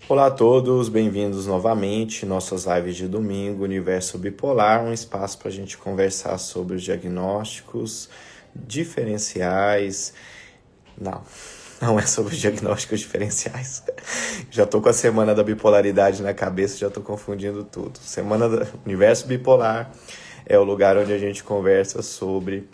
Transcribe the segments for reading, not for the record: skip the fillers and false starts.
Olá a todos, bem-vindos novamente. Nossas lives de domingo, Universo Bipolar, um espaço para a gente conversar sobre os diagnósticos diferenciais. Não, não é sobre os diagnósticos diferenciais. Já estou com a semana da bipolaridade na cabeça, já estou confundindo tudo. Semana do Universo Bipolar é o lugar onde a gente conversa sobre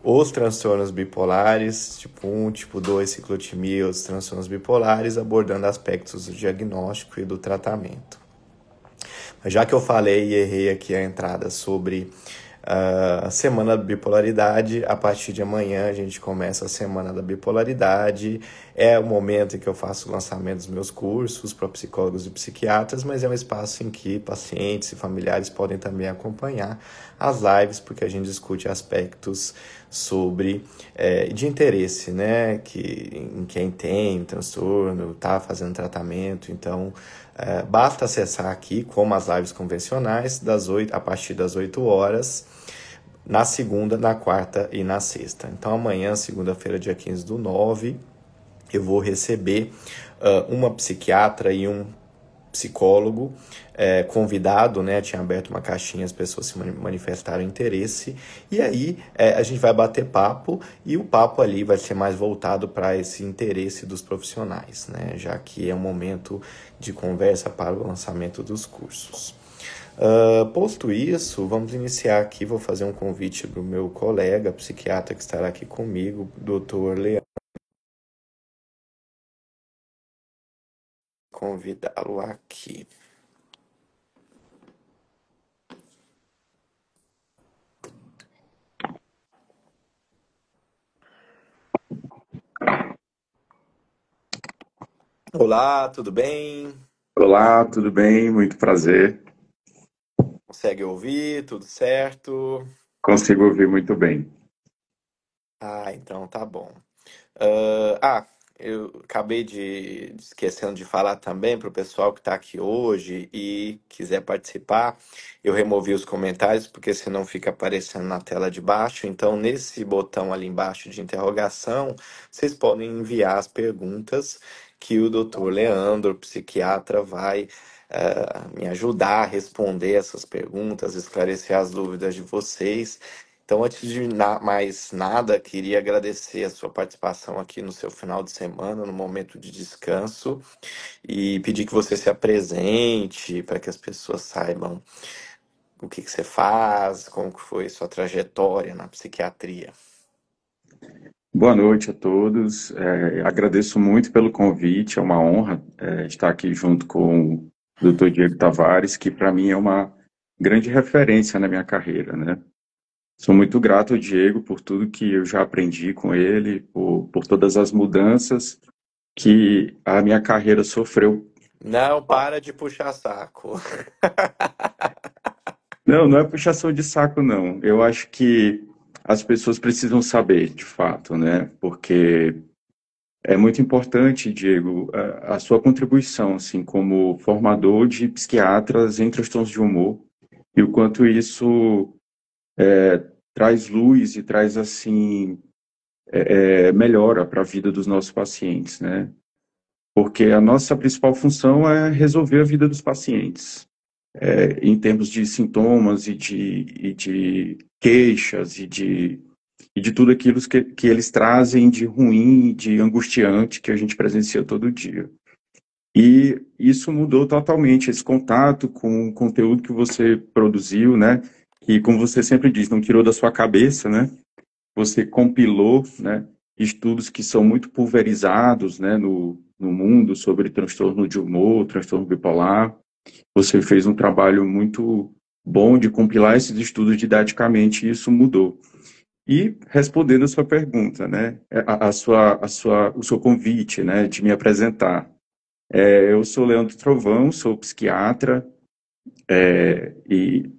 os transtornos bipolares, tipo 1, tipo 2, ciclotimia, os transtornos bipolares, abordando aspectos do diagnóstico e do tratamento. Mas já que eu falei e errei aqui a entrada sobre a semana da bipolaridade, a partir de amanhã a gente começa a semana da bipolaridade. É o momento em que eu faço o lançamento dos meus cursos para psicólogos e psiquiatras, mas é um espaço em que pacientes e familiares podem também acompanhar as lives, porque a gente discute aspectos de interesse, né? Em quem tem transtorno, está fazendo tratamento. Então, basta acessar aqui, como as lives convencionais, a partir das 8 horas, na segunda, na quarta e na sexta. Então, amanhã, segunda-feira, dia 15/9, eu vou receber uma psiquiatra e um psicólogo convidado, né? Tinha aberto uma caixinha, as pessoas se manifestaram interesse, e aí a gente vai bater papo, e o papo ali vai ser mais voltado para esse interesse dos profissionais, né? Já que é um momento de conversa para o lançamento dos cursos. Posto isso, vamos iniciar aqui. Vou fazer um convite para o meu colega psiquiatra que estará aqui comigo, Dr. Leandro, convidá-lo aqui. Olá, tudo bem? Olá, tudo bem? Muito prazer. Consegue ouvir? Tudo certo? Consigo ouvir muito bem. Então tá bom. Eu acabei de esquecendo de falar também para o pessoal que está aqui hoje e quiser participar. Eu removi os comentários porque senão fica aparecendo na tela de baixo. Então, nesse botão ali embaixo de interrogação, vocês podem enviar as perguntas que o Dr. Leandro, psiquiatra, vai me ajudar a responder essas perguntas, esclarecer as dúvidas de vocês. Então, antes de mais nada, queria agradecer a sua participação aqui no seu final de semana, no momento de descanso, e pedir que você se apresente para que as pessoas saibam o que você faz, como que foi sua trajetória na psiquiatria. Boa noite a todos. Agradeço muito pelo convite. É uma honra, estar aqui junto com o Dr. Diego Tavares, que para mim é uma grande referência na minha carreira, né? Sou muito grato ao Diego por tudo que eu já aprendi com ele, por todas as mudanças que a minha carreira sofreu. Não para de puxar saco. Não, não é puxação de saco, não. Eu acho que as pessoas precisam saber, de fato, né? Porque é muito importante, Diego, a sua contribuição, assim, como formador de psiquiatras em transtornos de humor, e o quanto isso traz luz e traz, assim, melhora para a vida dos nossos pacientes, né? Porque a nossa principal função é resolver a vida dos pacientes, em termos de sintomas e de queixas e de tudo aquilo que eles trazem de ruim, de angustiante que a gente presencia todo dia. E isso mudou totalmente, esse contato com o conteúdo que você produziu, né? E como você sempre diz, não tirou da sua cabeça, né? Você compilou, né? Estudos que são muito pulverizados, né? No mundo sobre transtorno de humor, transtorno bipolar. Você fez um trabalho muito bom de compilar esses estudos didaticamente e isso mudou. E respondendo a sua pergunta, né? O seu convite, né? De me apresentar. Eu sou Leandro Trovão, sou psiquiatra, e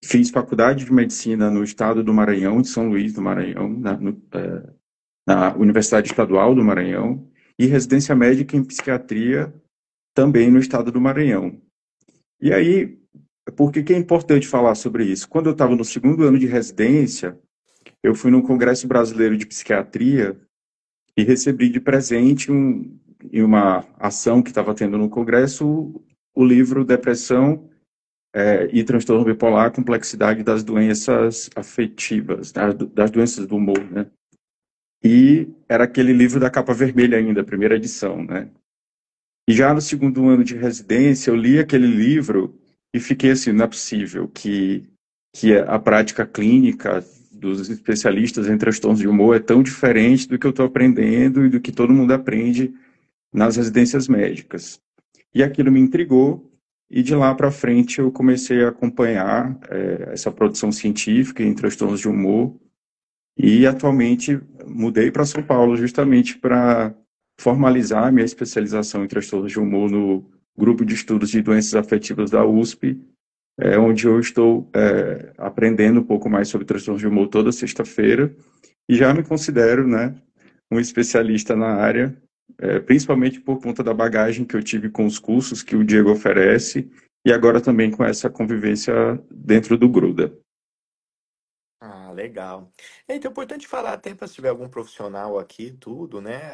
fiz faculdade de medicina no estado do Maranhão, de São Luís do Maranhão, na Universidade Estadual do Maranhão, e residência médica em psiquiatria também no estado do Maranhão. E aí, por que é importante falar sobre isso? Quando eu estava no segundo ano de residência, eu fui num congresso brasileiro de psiquiatria e recebi de presente em uma ação que estava tendo no Congresso, o livro Depressão e Transtorno Bipolar, Complexidade das Doenças Afetivas, das doenças do humor, né? E era aquele livro da capa vermelha ainda, a primeira edição, né? E já no segundo ano de residência, eu li aquele livro e fiquei assim, não é possível que a prática clínica dos especialistas em transtornos de humor é tão diferente do que eu estou aprendendo e do que todo mundo aprende nas residências médicas. E aquilo me intrigou, e de lá para frente eu comecei a acompanhar essa produção científica em transtornos de humor, e atualmente mudei para São Paulo justamente para formalizar minha especialização em transtornos de humor no grupo de estudos de doenças afetivas da USP, onde eu estou aprendendo um pouco mais sobre transtornos de humor toda sexta-feira, e já me considero, né, um especialista na área, principalmente por conta da bagagem que eu tive com os cursos que o Diego oferece, e agora também com essa convivência dentro do Gruda. Ah, legal. Então é importante falar até para se tiver algum profissional aqui, tudo, né?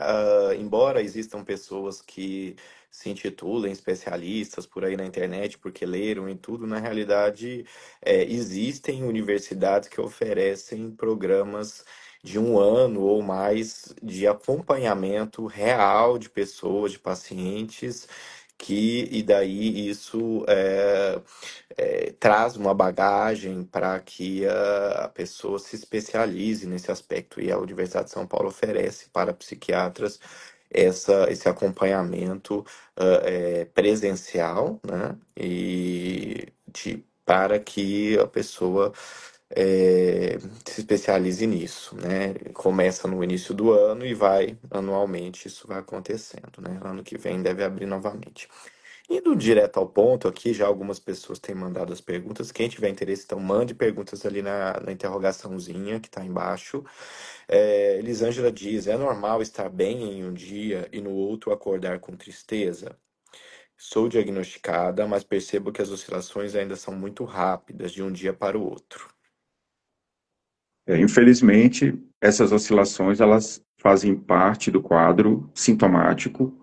Embora existam pessoas que se intitulem especialistas por aí na internet porque leram e tudo, na realidade existem universidades que oferecem programas de um ano ou mais de acompanhamento real de pessoas, de pacientes, e daí isso traz uma bagagem para que a pessoa se especialize nesse aspecto. E a Universidade de São Paulo oferece para psiquiatras esse acompanhamento presencial, né? Para que a pessoa se especialize nisso, né? Começa no início do ano e vai anualmente, isso vai acontecendo, né? Ano que vem deve abrir novamente. Indo direto ao ponto aqui, já algumas pessoas têm mandado as perguntas. Quem tiver interesse, então mande perguntas ali na interrogaçãozinha que está embaixo. Elisângela diz: é normal estar bem em um dia e no outro acordar com tristeza? Sou diagnosticada, mas percebo que as oscilações ainda são muito rápidas de um dia para o outro. Infelizmente, essas oscilações elas fazem parte do quadro sintomático,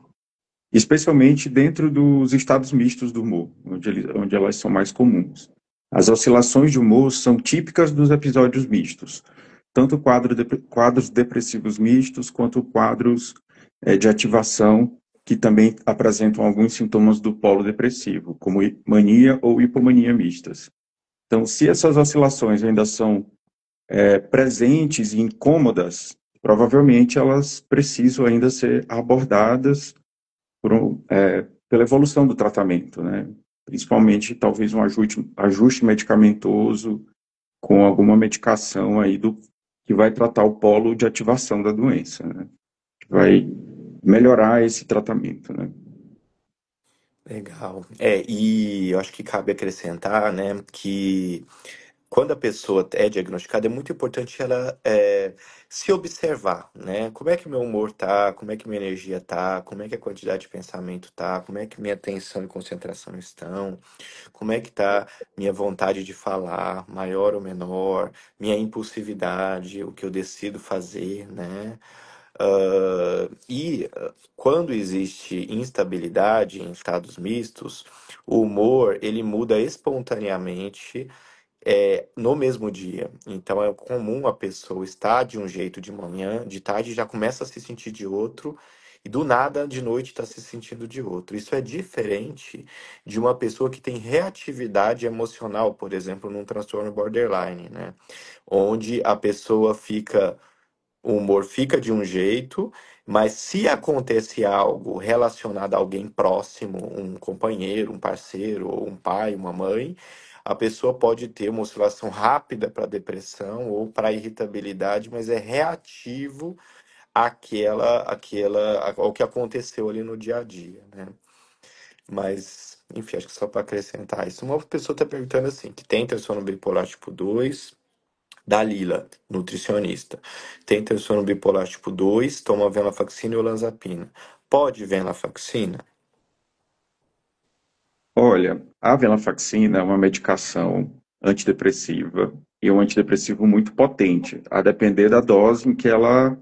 especialmente dentro dos estados mistos do humor, onde elas são mais comuns. As oscilações de humor são típicas dos episódios mistos, tanto quadros depressivos mistos, quanto quadros de ativação, que também apresentam alguns sintomas do polo depressivo, como mania ou hipomania mistas. Então, se essas oscilações ainda são presentes e incômodas, provavelmente elas precisam ainda ser abordadas pela evolução do tratamento, né? Principalmente, talvez, um ajuste medicamentoso com alguma medicação aí que vai tratar o polo de ativação da doença, né? Que vai melhorar esse tratamento, né? Legal. E eu acho que cabe acrescentar, né, que quando a pessoa é diagnosticada, é muito importante ela se observar, né? Como é que meu humor tá, como é que minha energia tá, como é que a quantidade de pensamento tá, como é que minha atenção e concentração estão, como é que tá minha vontade de falar, maior ou menor, minha impulsividade, o que eu decido fazer, né? Quando existe instabilidade em estados mistos, o humor ele muda espontaneamente no mesmo dia. Então é comum a pessoa estar de um jeito de manhã, de tarde já começa a se sentir de outro, e do nada de noite está se sentindo de outro. Isso é diferente de uma pessoa que tem reatividade emocional, por exemplo, num transtorno borderline, né? Onde a pessoa fica o humor fica de um jeito, mas se acontece algo relacionado a alguém próximo, um companheiro, um parceiro, ou um pai, uma mãe, a pessoa pode ter uma oscilação rápida para depressão ou para irritabilidade, mas é reativo ao que aconteceu ali no dia a dia, né? Mas, enfim, acho que só para acrescentar isso. Uma pessoa está perguntando assim, que tem transtorno bipolar tipo 2 Dalila, nutricionista. Tem transtorno bipolar tipo 2, toma venlafaxina e olanzapina. Pode venlafaxina? Olha, a venlafaxina é uma medicação antidepressiva e um antidepressivo muito potente, a depender da dose em que ela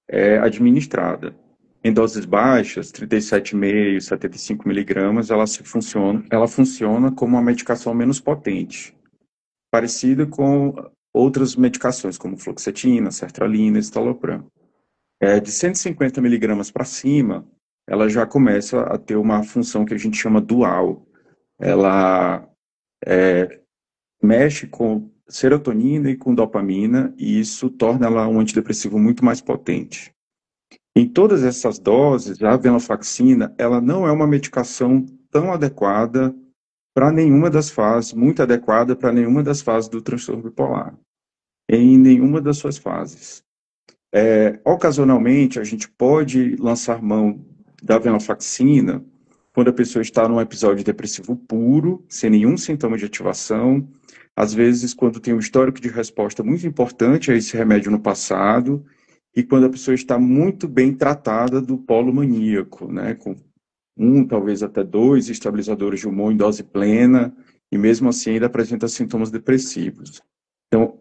é administrada. Em doses baixas, 37,5, 75 miligramas, ela funciona como uma medicação menos potente, parecida com outras medicações, como fluoxetina, sertralina, estalopram. De 150 miligramas para cima, ela já começa a ter uma função que a gente chama dual. Ela mexe com serotonina e com dopamina, e isso torna ela um antidepressivo muito mais potente. Em todas essas doses, a venlafaxina, ela não é uma medicação tão adequada para nenhuma das fases, muito adequada para nenhuma das fases do transtorno bipolar, em nenhuma das suas fases. Ocasionalmente, a gente pode lançar mão da venlafaxina quando a pessoa está num episódio depressivo puro, sem nenhum sintoma de ativação, às vezes quando tem um histórico de resposta muito importante a esse remédio no passado, e quando a pessoa está muito bem tratada do polo maníaco, né, com um, talvez até dois estabilizadores de humor em dose plena, e mesmo assim ainda apresenta sintomas depressivos. Então,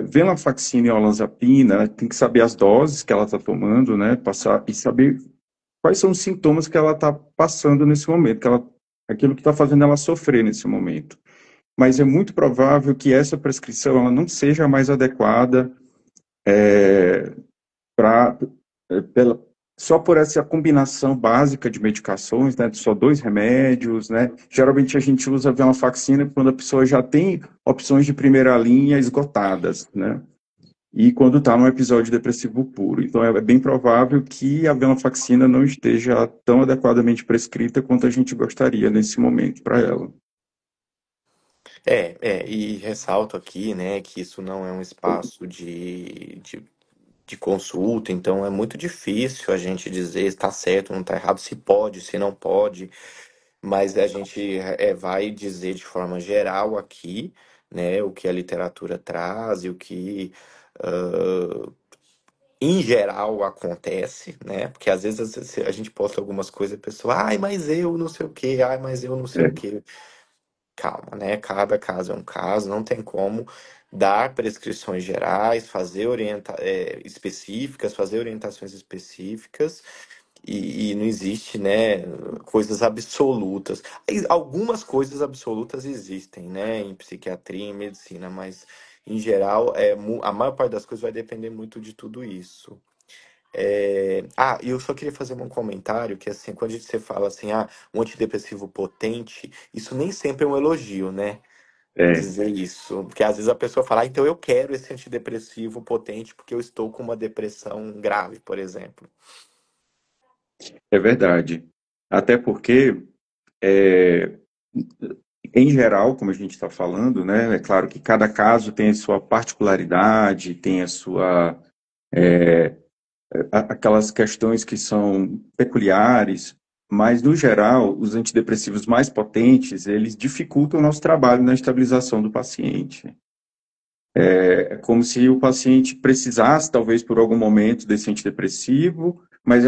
venlafaxina e olanzapina, tem que saber as doses que ela está tomando, né, passar e saber quais são os sintomas que ela está passando nesse momento, aquilo que está fazendo ela sofrer nesse momento. Mas é muito provável que essa prescrição ela não seja mais adequada para só por essa combinação básica de medicações, né, de só dois remédios, né? Geralmente a gente usa a venlafaxina quando a pessoa já tem opções de primeira linha esgotadas, né? E quando está num episódio depressivo puro. Então é bem provável que a venlafaxina não esteja tão adequadamente prescrita quanto a gente gostaria nesse momento para ela. E ressalto aqui, né, que isso não é um espaço de consulta, então é muito difícil a gente dizer se está certo, não está errado, se pode, se não pode, mas a gente vai dizer de forma geral aqui, né, o que a literatura traz e o que em geral acontece, né? Porque às vezes a gente posta algumas coisas e a pessoa, ai, mas eu não sei o quê, ai, mas eu não sei o É, quê. Calma, né? Cada caso é um caso, não tem como dar prescrições gerais, específicas, fazer orientações específicas, e não existe, né, coisas absolutas. Algumas coisas absolutas existem, né, em psiquiatria, em medicina, mas em geral, a maior parte das coisas vai depender muito de tudo isso. E eu só queria fazer um comentário que, assim, quando você fala assim, um antidepressivo potente, isso nem sempre é um elogio, né? é, Dizer isso. Porque às vezes a pessoa fala, então eu quero esse antidepressivo potente porque eu estou com uma depressão grave, por exemplo. é verdade. Até porque, é, em geral, como a gente está falando, né, é claro que cada caso tem a sua particularidade, tem a sua, aquelas questões que são peculiares, mas, no geral, os antidepressivos mais potentes, eles dificultam o nosso trabalho na estabilização do paciente. É como se o paciente precisasse, talvez, por algum momento, desse antidepressivo, mas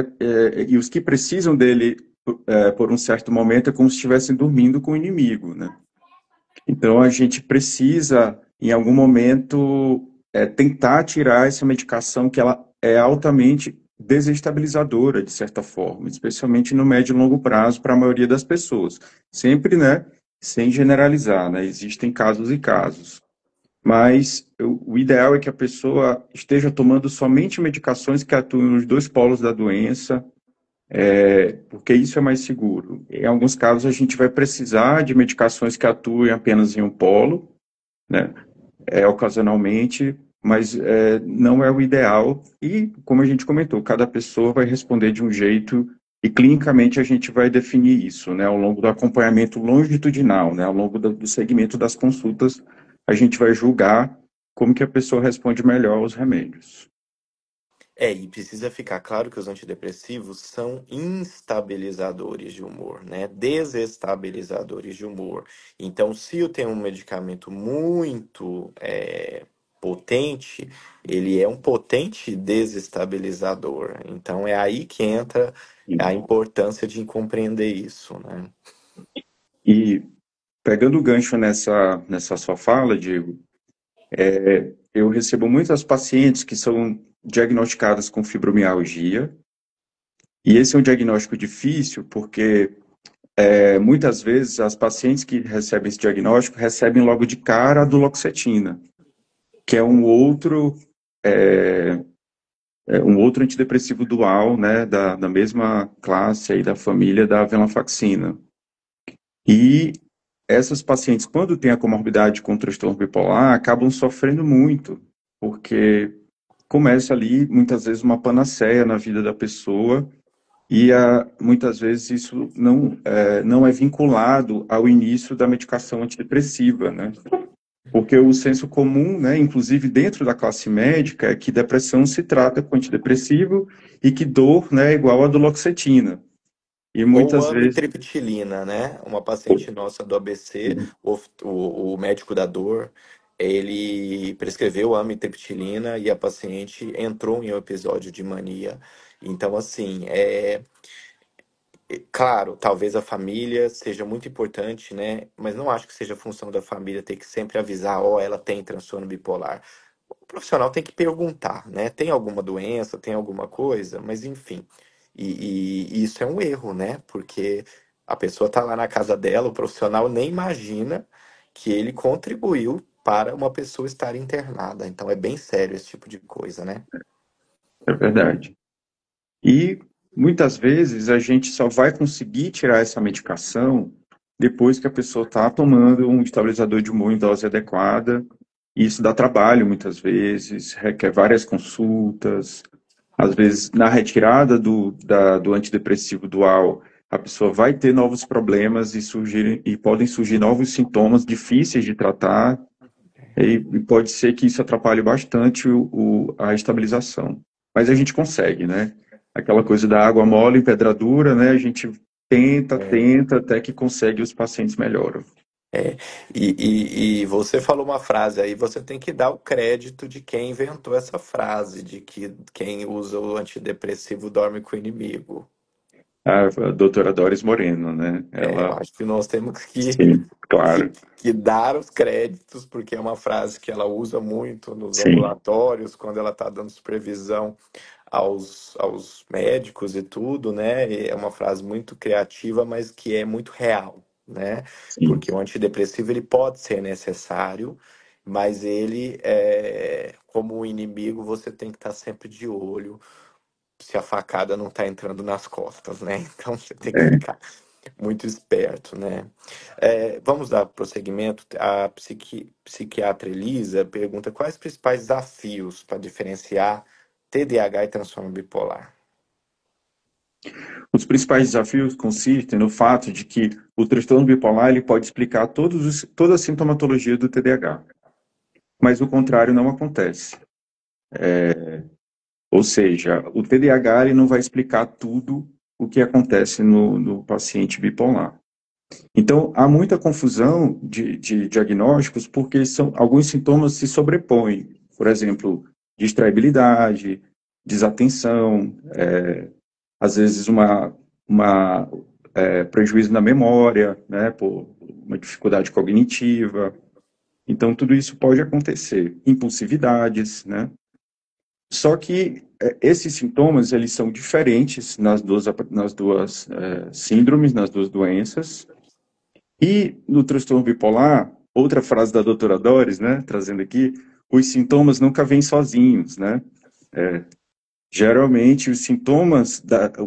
e os que precisam dele por um certo momento é como se estivessem dormindo com o inimigo, né? Então, a gente precisa, em algum momento, tentar tirar essa medicação que ela é altamente desestabilizadora, de certa forma, especialmente no médio e longo prazo para a maioria das pessoas. Sempre, né, sem generalizar, né? Existem casos e casos. Mas o ideal é que a pessoa esteja tomando somente medicações que atuem nos dois polos da doença, porque isso é mais seguro. Em alguns casos, a gente vai precisar de medicações que atuem apenas em um polo, né? Ocasionalmente, mas não é o ideal. E, como a gente comentou, cada pessoa vai responder de um jeito e clinicamente a gente vai definir isso, né? Ao longo do acompanhamento longitudinal, né? Ao longo do segmento das consultas, a gente vai julgar como que a pessoa responde melhor aos remédios. E precisa ficar claro que os antidepressivos são instabilizadores de humor, né? Desestabilizadores de humor. Então, se eu tenho um medicamento muito potente, ele é um potente desestabilizador. Então, é aí que entra a importância de compreender isso, né? E pegando o gancho nessa sua fala, Diego, eu recebo muitas pacientes que são diagnosticadas com fibromialgia, E esse é um diagnóstico difícil porque muitas vezes as pacientes que recebem esse diagnóstico recebem logo de cara a duloxetina, que é um outro antidepressivo dual, né, da mesma classe aí da família da venlafaxina. E essas pacientes, quando têm a comorbidade com transtorno bipolar, acabam sofrendo muito, porque começa ali, muitas vezes, uma panaceia na vida da pessoa, e muitas vezes isso não é vinculado ao início da medicação antidepressiva, né? Porque o senso comum, né, inclusive dentro da classe médica, é que depressão se trata com antidepressivo e que dor, né, é igual a duloxetina. E Ou muitas vezes. amitriptilina, né? Uma paciente nossa do ABC, o médico da dor, ele prescreveu amitriptilina e a paciente entrou em um episódio de mania. Então, assim, claro, talvez a família seja muito importante, né? Mas não acho que seja função da família ter que sempre avisar, ó, ela tem transtorno bipolar. O profissional tem que perguntar, né? Tem alguma doença, tem alguma coisa, mas enfim. E isso é um erro, né? Porque a pessoa tá lá na casa dela, o profissional nem imagina que ele contribuiu para uma pessoa estar internada. Então é bem sério esse tipo de coisa, né? É verdade. E muitas vezes a gente só vai conseguir tirar essa medicação depois que a pessoa está tomando um estabilizador de humor em dose adequada. E isso dá trabalho muitas vezes, requer várias consultas. Às vezes, na retirada do antidepressivo dual, a pessoa vai ter novos problemas e podem surgir novos sintomas difíceis de tratar, e pode ser que isso atrapalhe bastante a estabilização. Mas a gente consegue, né? Aquela coisa da água mole em pedra dura, né? A gente tenta, É. tenta, até que consegue os pacientes melhoram. É, e você falou uma frase aí, você tem que dar o crédito de quem inventou essa frase, de que quem usa o antidepressivo dorme com o inimigo. A doutora Doris Moreno, né? Eu Ela, acho que nós temos sim, que, claro, que dar os créditos, porque é uma frase que ela usa muito nos sim, ambulatórios, quando ela está dando supervisão aos médicos e tudo, né? E é uma frase muito criativa, mas que é muito real, né? sim. Porque o antidepressivo ele pode ser necessário, mas ele, como o inimigo, você tem que estar sempre de olho se a facada não está entrando nas costas, né? Então você tem que É. ficar muito esperto, né? Vamos dar prosseguimento. A psiquiatra Elisa pergunta quais os principais desafios para diferenciar TDAH e transtorno bipolar. Os principais desafios consistem no fato de que o transtorno bipolar ele pode explicar toda a sintomatologia do TDAH, mas o contrário não acontece. Ou seja, o TDAH ele não vai explicar tudo o que acontece no paciente bipolar. Então, há muita confusão de diagnósticos porque alguns sintomas se sobrepõem. Por exemplo, distraibilidade, desatenção, às vezes prejuízo na memória, né, por uma dificuldade cognitiva. Então, tudo isso pode acontecer. Impulsividades, né? Só que esses sintomas, eles são diferentes nas duas síndromes, nas duas doenças. E no transtorno bipolar, outra frase da doutora Doris, né, trazendo aqui, os sintomas nunca vêm sozinhos, né? Geralmente, os sintomas,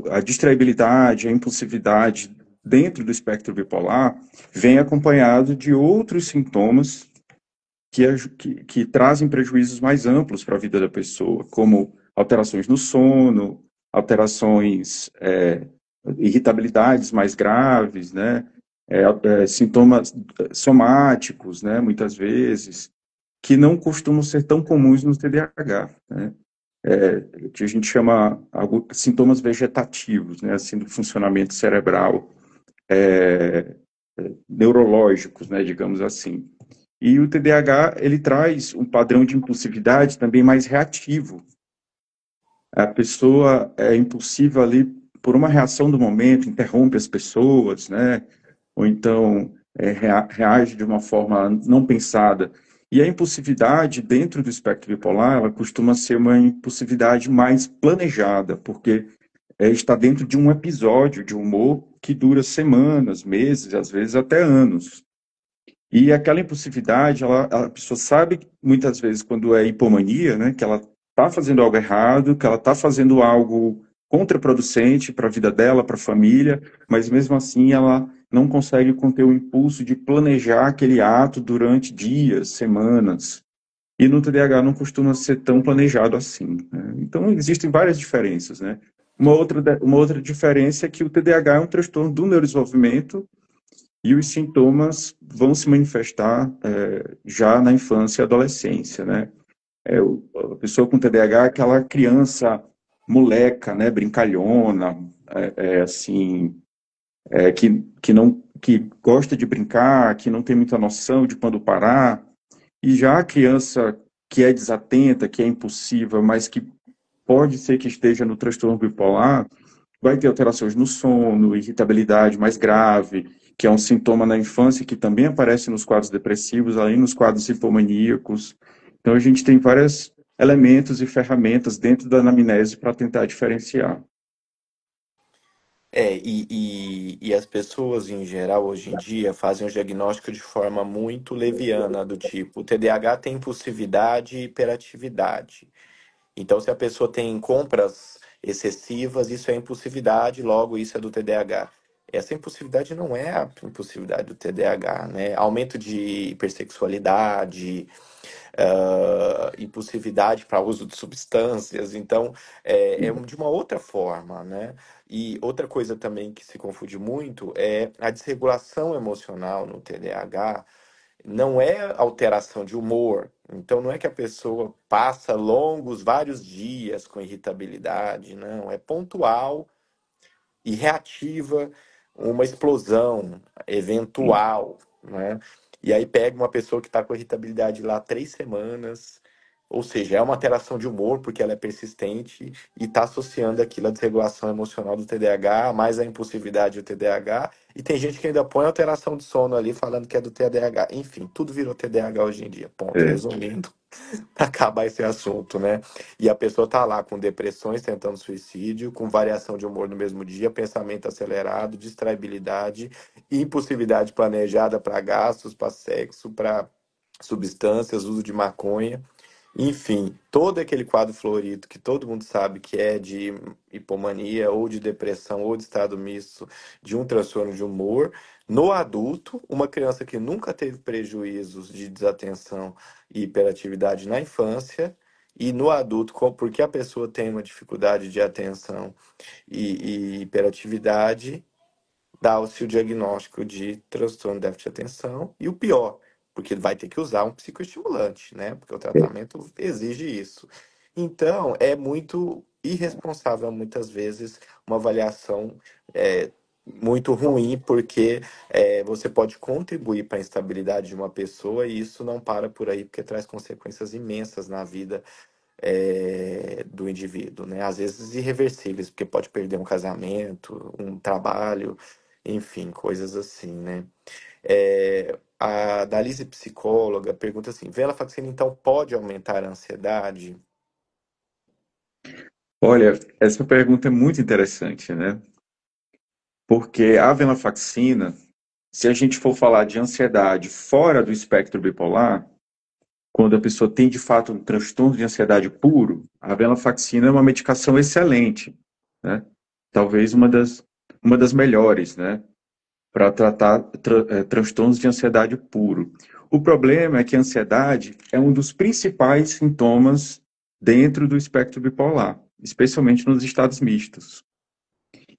a distraibilidade, a impulsividade dentro do espectro bipolar, vem acompanhado de outros sintomas que trazem prejuízos mais amplos para a vida da pessoa, como alterações no sono, alterações, irritabilidades mais graves, né? Sintomas somáticos, né? Muitas vezes, que não costumam ser tão comuns no TDAH, né? Que a gente chama sintomas vegetativos, né? Assim, do funcionamento cerebral, neurológicos, né? Digamos assim. E o TDAH, ele traz um padrão de impulsividade também mais reativo. A pessoa é impulsiva ali por uma reação do momento, interrompe as pessoas, né? Ou então reage de uma forma não pensada. E a impulsividade dentro do espectro bipolar, ela costuma ser uma impulsividade mais planejada, porque está dentro de um episódio de humor que dura semanas, meses, às vezes até anos. E aquela impulsividade, a pessoa sabe muitas vezes quando é hipomania, né, que ela está fazendo algo errado, que ela está fazendo algo contraproducente para a vida dela, para a família, mas mesmo assim ela não consegue conter o impulso de planejar aquele ato durante dias, semanas. E no TDAH não costuma ser tão planejado assim, né? Então existem várias diferenças, né? Uma outra diferença é que o TDAH é um transtorno do neurodesenvolvimento e os sintomas vão se manifestar já na infância e adolescência, né? A pessoa com TDAH é aquela criança moleca, né, brincalhona, assim, que gosta de brincar, que não tem muita noção de quando parar. E já a criança que é desatenta, que é impulsiva, mas que pode ser que esteja no transtorno bipolar, vai ter alterações no sono, irritabilidade mais grave, que é um sintoma na infância que também aparece nos quadros depressivos, além nos quadros hipomaníacos. Então, a gente tem vários elementos e ferramentas dentro da anamnese para tentar diferenciar. E as pessoas em geral hoje em dia fazem o diagnóstico de forma muito leviana, do tipo, o TDAH tem impulsividade e hiperatividade. Então, se a pessoa tem compras excessivas, isso é impulsividade, logo isso é do TDAH. Essa impulsividade não é a impulsividade do TDAH, né? Aumento de hipersexualidade, impulsividade para uso de substâncias, então de uma outra forma, né? E outra coisa também que se confunde muito é a desregulação emocional no TDAH. Não é alteração de humor, então não é que a pessoa passa longos, vários dias com irritabilidade, não, é pontual e reativa uma explosão eventual, né? E aí pega uma pessoa que está com irritabilidade lá 3 semanas, ou seja, é uma alteração de humor porque ela é persistente e está associando aquilo à desregulação emocional do TDAH, mais a impulsividade do TDAH. E tem gente que ainda põe alteração de sono ali falando que é do TDAH. Enfim, tudo virou TDAH hoje em dia. Ponto. É, Resumindo, acabar esse assunto, né? E a pessoa tá lá com depressões, tentando suicídio, com variação de humor no mesmo dia, pensamento acelerado, distraibilidade, impulsividade planejada para gastos, para sexo, para substâncias, uso de maconha. Enfim, todo aquele quadro florido que todo mundo sabe que é de hipomania ou de depressão ou de estado misto de um transtorno de humor. No adulto, uma criança que nunca teve prejuízos de desatenção e hiperatividade na infância, e no adulto, porque a pessoa tem uma dificuldade de atenção e hiperatividade, dá-se o diagnóstico de transtorno de déficit de atenção e o pior, porque vai ter que usar um psicoestimulante, né? Porque o tratamento exige isso. Então, é muito irresponsável, muitas vezes, uma avaliação muito ruim, porque você pode contribuir para a instabilidade de uma pessoa e isso não para por aí, porque traz consequências imensas na vida do indivíduo, né? Às vezes irreversíveis, porque pode perder um casamento, um trabalho, enfim, coisas assim, né? A Dalise, psicóloga, pergunta assim: venlafaxina então pode aumentar a ansiedade? olha, essa pergunta é muito interessante, né? Porque a venlafaxina, se a gente for falar de ansiedade fora do espectro bipolar, quando a pessoa tem de fato um transtorno de ansiedade puro, a venlafaxina é uma medicação excelente, né? Talvez uma das melhores, né? Para tratar transtornos de ansiedade puro. O problema é que a ansiedade é um dos principais sintomas dentro do espectro bipolar, especialmente nos estados mistos.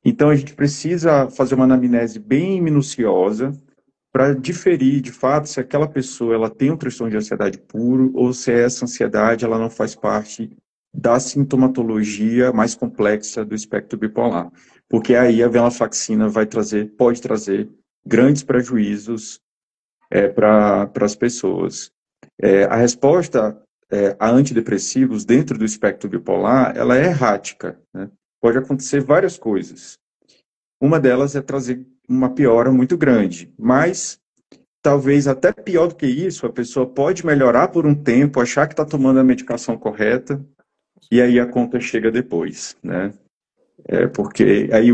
Então, a gente precisa fazer uma anamnese bem minuciosa para diferir, de fato, se aquela pessoa ela tem um transtorno de ansiedade puro ou se essa ansiedade ela não faz parte da sintomatologia mais complexa do espectro bipolar. Porque aí a venlafaxina pode trazer grandes prejuízos para as pessoas. A resposta a antidepressivos dentro do espectro bipolar, ela é errática, né? Pode acontecer várias coisas. Uma delas é trazer uma piora muito grande, mas talvez até pior do que isso, a pessoa pode melhorar por um tempo, achar que está tomando a medicação correta, e aí a conta chega depois, né? Porque aí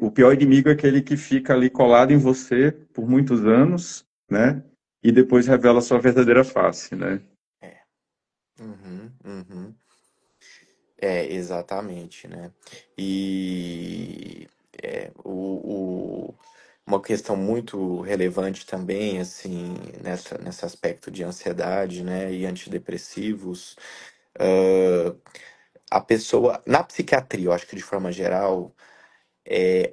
o pior inimigo é aquele que fica ali colado em você por muitos anos, né? E depois revela a sua verdadeira face, né? É. Uhum, uhum. É, exatamente, né? E uma questão muito relevante também, assim, nesse aspecto de ansiedade, né, e antidepressivos, ah, a pessoa, na psiquiatria, eu acho que de forma geral,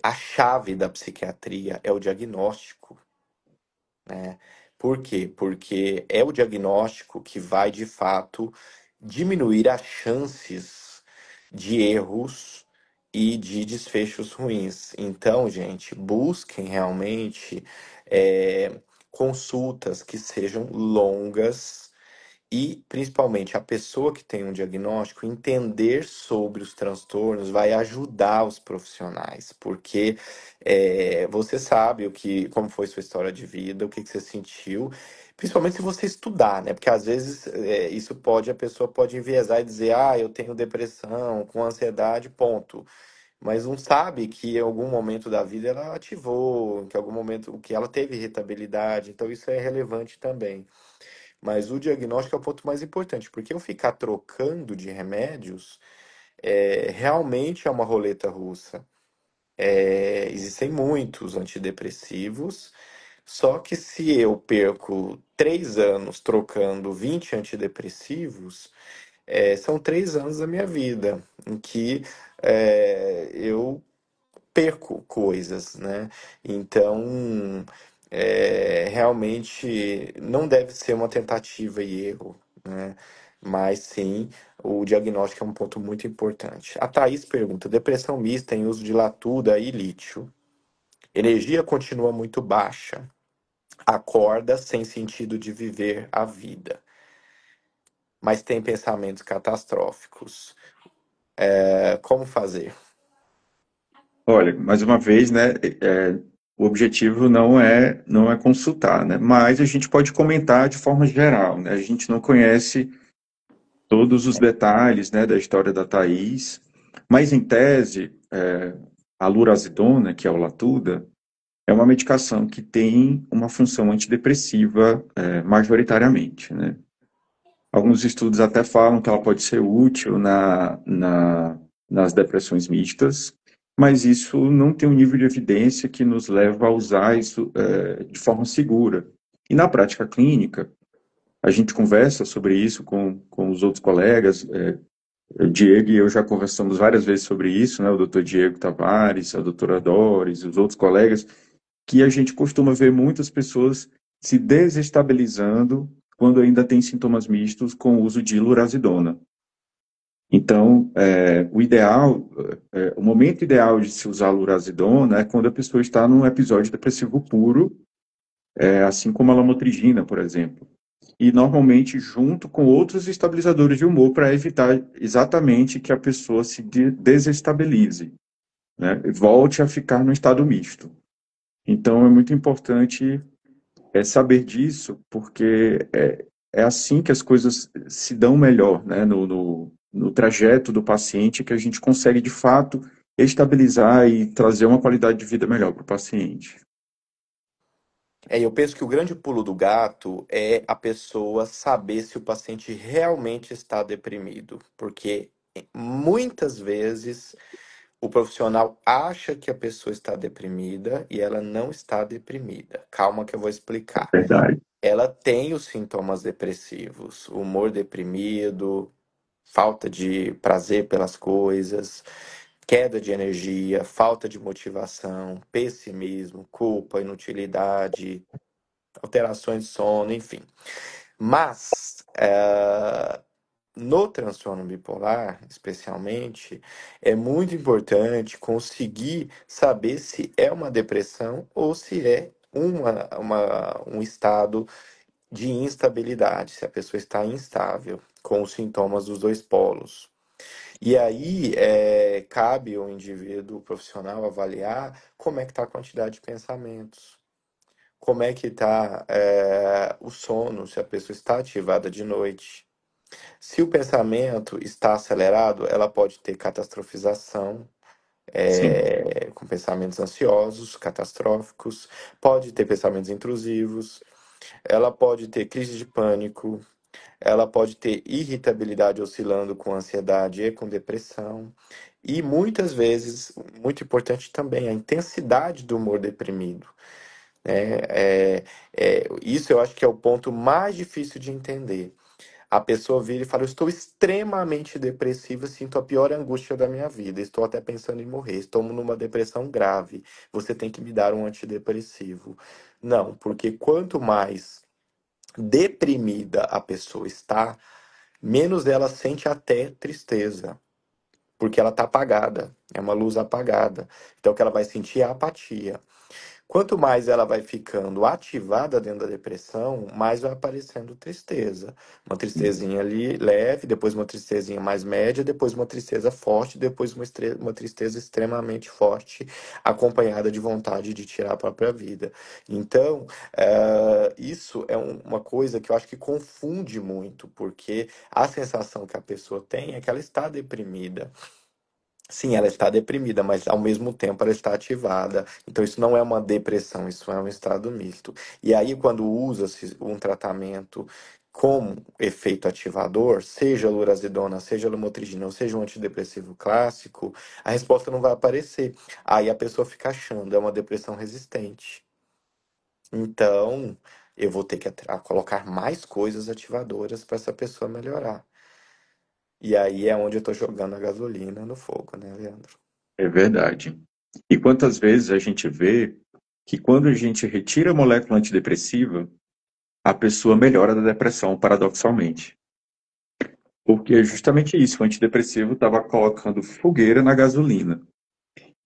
a chave da psiquiatria é o diagnóstico, né? Por quê? Porque é o diagnóstico que vai, de fato, diminuir as chances de erros e de desfechos ruins. Então, gente, busquem realmente consultas que sejam longas e, principalmente, a pessoa que tem um diagnóstico entender sobre os transtornos vai ajudar os profissionais, porque você sabe como foi sua história de vida, o que você sentiu, principalmente se você estudar, né? Porque às vezes a pessoa pode enviesar e dizer, ah, eu tenho depressão, com ansiedade, ponto. Mas não sabe que em algum momento da vida ela ativou, que em algum momento que ela teve irritabilidade, então isso é relevante também. Mas o diagnóstico é o ponto mais importante, porque eu ficar trocando de remédios realmente é uma roleta russa. Existem muitos antidepressivos, só que se eu perco 3 anos trocando 20 antidepressivos, são 3 anos da minha vida em que eu perco coisas, né? Então, realmente não deve ser uma tentativa e erro, né? Mas sim, o diagnóstico é um ponto muito importante. A Thaís pergunta: depressão mista em uso de latuda e lítio. Energia continua muito baixa. Acorda sem sentido de viver a vida, mas tem pensamentos catastróficos. Como fazer? Olha, mais uma vez, né? O objetivo não é consultar, né? Mas a gente pode comentar de forma geral, né? A gente não conhece todos os detalhes, né, da história da Thaís, mas em tese, a lurazidona, que é o Latuda, é uma medicação que tem uma função antidepressiva majoritariamente, né? Alguns estudos até falam que ela pode ser útil nas depressões mistas, mas isso não tem um nível de evidência que nos leva a usar isso de forma segura. E na prática clínica, a gente conversa sobre isso com os outros colegas, o Diego e eu já conversamos várias vezes sobre isso, né? O doutor Diego Tavares, a doutora Doris, os outros colegas, que a gente costuma ver muitas pessoas se desestabilizando quando ainda tem sintomas mistos com o uso de lurazidona. Então, o momento ideal de se usar lurazidona é quando a pessoa está num episódio depressivo puro, assim como a lamotrigina, por exemplo. E normalmente junto com outros estabilizadores de humor para evitar exatamente que a pessoa se desestabilize, né? E volte a ficar no estado misto. Então, é muito importante saber disso, porque é assim que as coisas se dão melhor, né? No trajeto do paciente, que a gente consegue, de fato, estabilizar e trazer uma qualidade de vida melhor para o paciente. Eu penso que o grande pulo do gato é a pessoa saber se o paciente realmente está deprimido, porque muitas vezes o profissional acha que a pessoa está deprimida e ela não está deprimida. Calma que eu vou explicar. Verdade. Ela tem os sintomas depressivos, humor deprimido, falta de prazer pelas coisas, queda de energia, falta de motivação, pessimismo, culpa, inutilidade, alterações de sono, enfim. Mas, no transtorno bipolar, especialmente, é muito importante conseguir saber se é uma depressão ou se é um estado de instabilidade, se a pessoa está instável, com os sintomas dos dois polos. E aí, cabe ao indivíduo o profissional avaliar como é que está a quantidade de pensamentos, como é que está o sono, se a pessoa está ativada de noite. Se o pensamento está acelerado, ela pode ter catastrofização, Sim, com pensamentos ansiosos, catastróficos, pode ter pensamentos intrusivos, ela pode ter crise de pânico, ela pode ter irritabilidade oscilando com ansiedade e com depressão. E muitas vezes, muito importante também, a intensidade do humor deprimido. Isso eu acho que é o ponto mais difícil de entender. A pessoa vira e fala: Eu estou extremamente depressiva, sinto a pior angústia da minha vida, estou até pensando em morrer, estou numa depressão grave, você tem que me dar um antidepressivo. Não, porque quanto mais deprimida a pessoa está, menos ela sente até tristeza, porque ela está apagada, é uma luz apagada. Então, o que ela vai sentir é apatia. Quanto mais ela vai ficando ativada dentro da depressão, mais vai aparecendo tristeza. Uma tristezinha ali leve, depois uma tristezinha mais média, depois uma tristeza forte, depois uma tristeza extremamente forte, acompanhada de vontade de tirar a própria vida. Então, isso é uma coisa que eu acho que confunde muito, porque a sensação que a pessoa tem é que ela está deprimida. Sim, ela está deprimida, mas ao mesmo tempo ela está ativada. Então isso não é uma depressão, isso é um estado misto. E aí, quando usa-se um tratamento como efeito ativador, seja lurazidona, seja lamotrigina, ou seja um antidepressivo clássico, a resposta não vai aparecer. Aí a pessoa fica achando, é uma depressão resistente. Então, eu vou ter que colocar mais coisas ativadoras para essa pessoa melhorar. E aí é onde eu estou jogando a gasolina no fogo, né, Leandro? é verdade. E quantas vezes a gente vê que quando a gente retira a molécula antidepressiva, a pessoa melhora da depressão, paradoxalmente. Porque é justamente isso, o antidepressivo estava colocando fogueira na gasolina.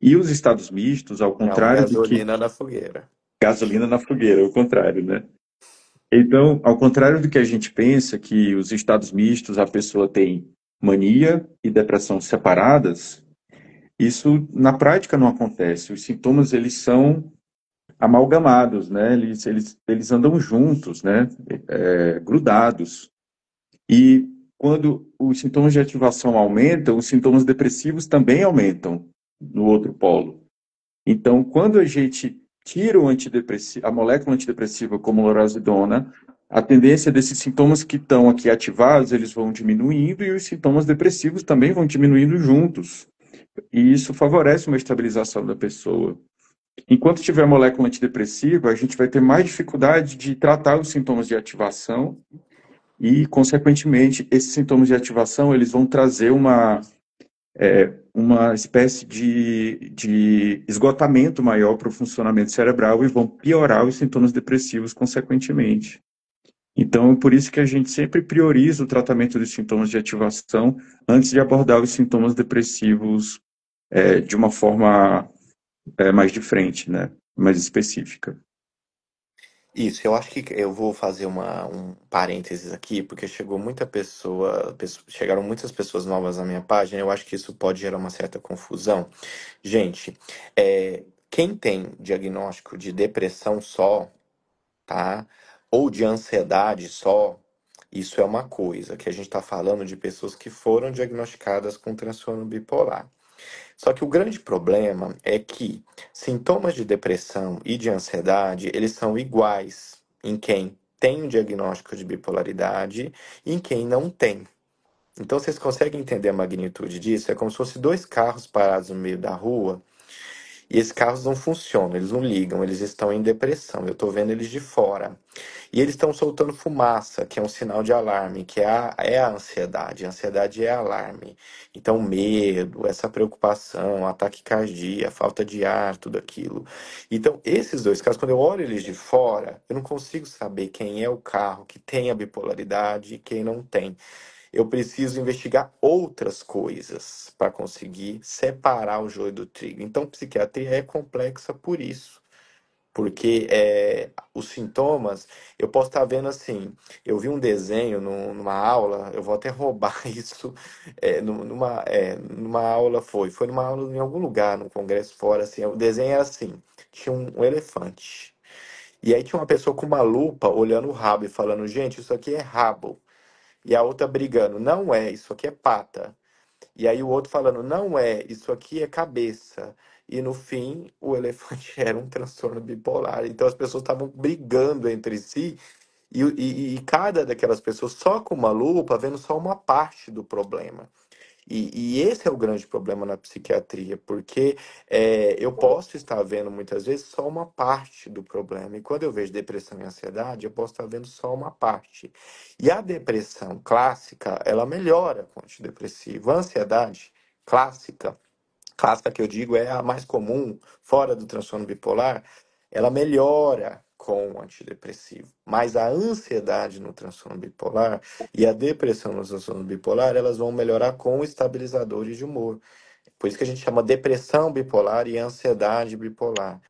E os estados mistos, ao Não, contrário do que gasolina na fogueira. gasolina na fogueira, é o contrário, né? Então, ao contrário do que a gente pensa, que os estados mistos a pessoa tem mania e depressão separadas, isso na prática não acontece. Os sintomas eles são amalgamados, né? Eles andam juntos, né? Grudados. E quando os sintomas de ativação aumentam, os sintomas depressivos também aumentam no outro polo. Então, quando a gente tira a molécula antidepressiva como lorazepam, a tendência desses sintomas que estão aqui ativados, eles vão diminuindo e os sintomas depressivos também vão diminuindo juntos. E isso favorece uma estabilização da pessoa. Enquanto tiver molécula antidepressiva, a gente vai ter mais dificuldade de tratar os sintomas de ativação e, consequentemente, esses sintomas de ativação, eles vão trazer uma espécie de esgotamento maior para o funcionamento cerebral e vão piorar os sintomas depressivos consequentemente. Então, por isso que a gente sempre prioriza o tratamento dos sintomas de ativação antes de abordar os sintomas depressivos de uma forma mais de frente, né? Mais específica. Isso, eu acho que eu vou fazer um parênteses aqui, porque chegaram muitas pessoas novas na minha página, eu acho que isso pode gerar uma certa confusão. Gente, quem tem diagnóstico de depressão só, tá? Ou de ansiedade só, isso é uma coisa, que a gente está falando de pessoas que foram diagnosticadas com transtorno bipolar. Só que o grande problema é que sintomas de depressão e de ansiedade, eles são iguais em quem tem um diagnóstico de bipolaridade e em quem não tem. Então vocês conseguem entender a magnitude disso? É como se fossem dois carros parados no meio da rua e esses carros não funcionam, eles não ligam, eles estão em depressão. Eu estou vendo eles de fora. E eles estão soltando fumaça, que é um sinal de alarme, que é a ansiedade. A ansiedade é alarme. Então, medo, essa preocupação, ataque cardíaco, falta de ar, tudo aquilo. Então, esses dois casos, quando eu olho eles de fora, eu não consigo saber quem é o carro que tem a bipolaridade e quem não tem. Eu preciso investigar outras coisas para conseguir separar o joio do trigo. Então, psiquiatria é complexa por isso. Porque os sintomas, eu posso estar vendo assim, eu vi um desenho numa aula, eu vou até roubar isso, numa aula foi numa aula em algum lugar, num congresso fora, assim, o desenho era assim, tinha um elefante, e aí tinha uma pessoa com uma lupa olhando o rabo e falando, gente, isso aqui é rabo, e a outra brigando, não é, isso aqui é pata. E aí o outro falando, não é, isso aqui é cabeça. E no fim, o elefante era um transtorno bipolar. Então as pessoas estavam brigando entre si e cada daquelas pessoas só com uma lupa vendo só uma parte do problema. E esse é o grande problema na psiquiatria, porque eu posso estar vendo muitas vezes só uma parte do problema. E quando eu vejo depressão e ansiedade, eu posso estar vendo só uma parte. E a depressão clássica, ela melhora com antidepressivo. A ansiedade clássica, clássica que eu digo é a mais comum, fora do transtorno bipolar, ela melhora com o antidepressivo. Mas a ansiedade no transtorno bipolar e a depressão no transtorno bipolar, elas vão melhorar com estabilizadores de humor. Por isso que a gente chama depressão bipolar e ansiedade bipolar,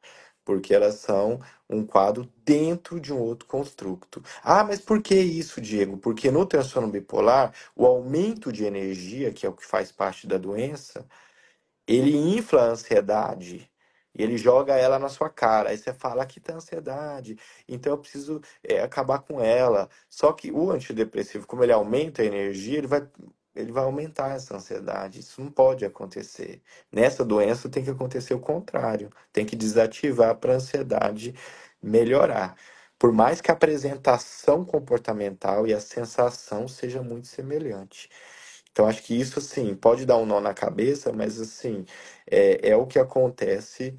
porque elas são um quadro dentro de um outro construto. Ah, mas por que isso, Diego? Porque no transtorno bipolar, o aumento de energia, que é o que faz parte da doença, ele infla a ansiedade e ele joga ela na sua cara. Aí você fala, aqui tá a ansiedade, então eu preciso acabar com ela. Só que o antidepressivo, como ele aumenta a energia, ele vai aumentar essa ansiedade. Isso não pode acontecer. Nessa doença tem que acontecer o contrário. Tem que desativar para a ansiedade melhorar. Por mais que a apresentação comportamental e a sensação seja muito semelhante. Então, acho que isso, assim, pode dar um nó na cabeça, mas, assim, é o que acontece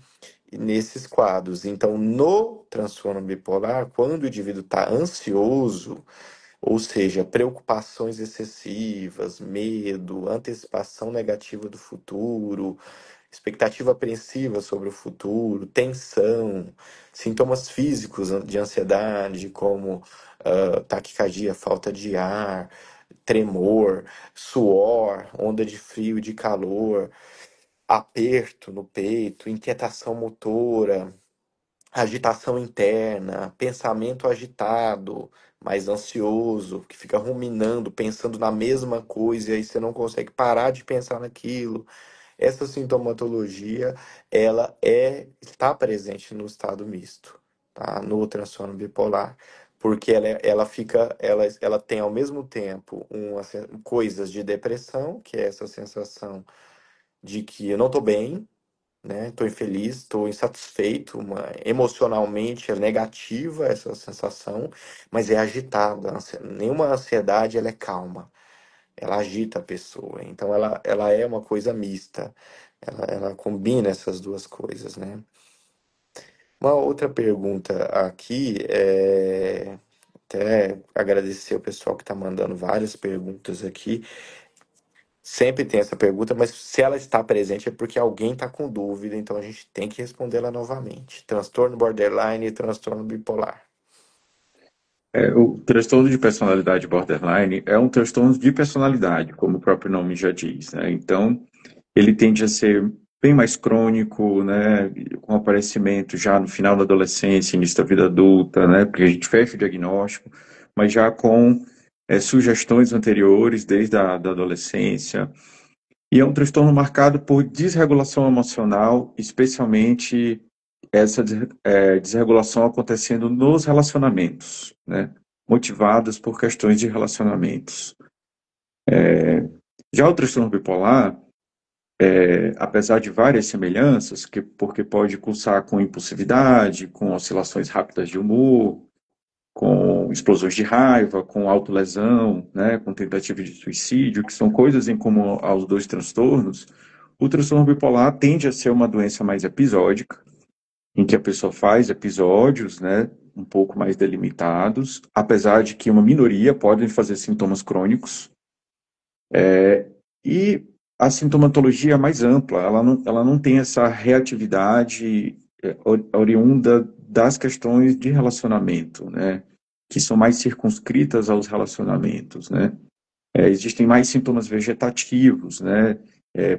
nesses quadros. Então, no transtorno bipolar, quando o indivíduo está ansioso, ou seja, preocupações excessivas, medo, antecipação negativa do futuro, expectativa apreensiva sobre o futuro, tensão, sintomas físicos de ansiedade, como taquicardia, falta de ar, tremor, suor, onda de frio e de calor, aperto no peito, inquietação motora, agitação interna, pensamento agitado, mais ansioso, que fica ruminando, pensando na mesma coisa e aí você não consegue parar de pensar naquilo. Essa sintomatologia, ela está presente no estado misto, tá? No transtorno bipolar, porque ela tem ao mesmo tempo coisas de depressão, que é essa sensação de que eu não estou bem, né? Estou infeliz, estou insatisfeito, emocionalmente é negativa essa sensação, mas é agitada. Nenhuma ansiedade ela é calma, ela agita a pessoa. Então ela é uma coisa mista. Ela combina essas duas coisas, né? Uma outra pergunta aqui até agradecer o pessoal que está mandando várias perguntas aqui. Sempre tem essa pergunta, mas se ela está presente é porque alguém está com dúvida, então a gente tem que respondê-la novamente. Transtorno borderline e transtorno bipolar. O transtorno de personalidade borderline é um transtorno de personalidade, como o próprio nome já diz, né? Então, ele tende a ser bem mais crônico, né? Com aparecimento já no final da adolescência, início da vida adulta, né? Porque a gente fecha o diagnóstico, mas já com sugestões anteriores, desde a da adolescência. E é um transtorno marcado por desregulação emocional, especialmente essa desregulação acontecendo nos relacionamentos, né? Motivadas por questões de relacionamentos. Já o transtorno bipolar, apesar de várias semelhanças, porque pode cursar com impulsividade, com oscilações rápidas de humor, com explosões de raiva, com autolesão, né, com tentativa de suicídio, que são coisas em comum aos dois transtornos, o transtorno bipolar tende a ser uma doença mais episódica, em que a pessoa faz episódios, né, um pouco mais delimitados, apesar de que uma minoria podem fazer sintomas crônicos, e a sintomatologia é mais ampla, ela não tem essa reatividade oriunda das questões de relacionamento, né, que são mais circunscritas aos relacionamentos, né. Existem mais sintomas vegetativos, né,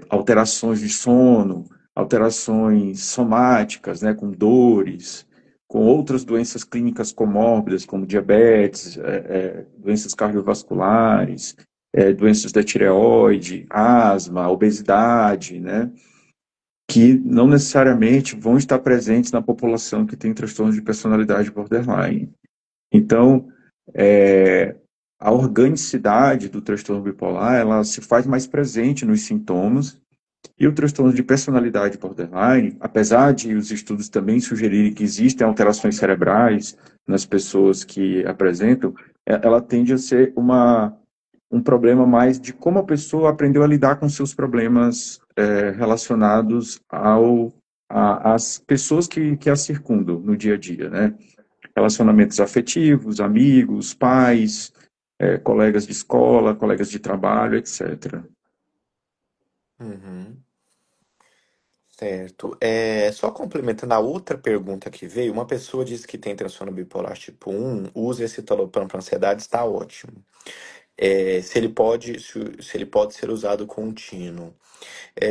alterações de sono, alterações somáticas, né, com dores, com outras doenças clínicas comórbidas, como diabetes, doenças cardiovasculares, doenças da tireoide, asma, obesidade, né, que não necessariamente vão estar presentes na população que tem transtorno de personalidade borderline. Então, a organicidade do transtorno bipolar, ela se faz mais presente nos sintomas, e o transtorno de personalidade borderline, apesar de os estudos também sugerirem que existem alterações cerebrais nas pessoas que apresentam, ela tende a ser um problema mais de como a pessoa aprendeu a lidar com seus problemas relacionados às pessoas que a circundam no dia a dia, né? Relacionamentos afetivos, amigos, pais, colegas de escola, colegas de trabalho, etc. Uhum. Certo. Só complementando a outra pergunta que veio, uma pessoa disse que tem transtorno bipolar tipo 1, usa esse citalopram para ansiedade, está ótimo. Se ele pode ser usado contínuo.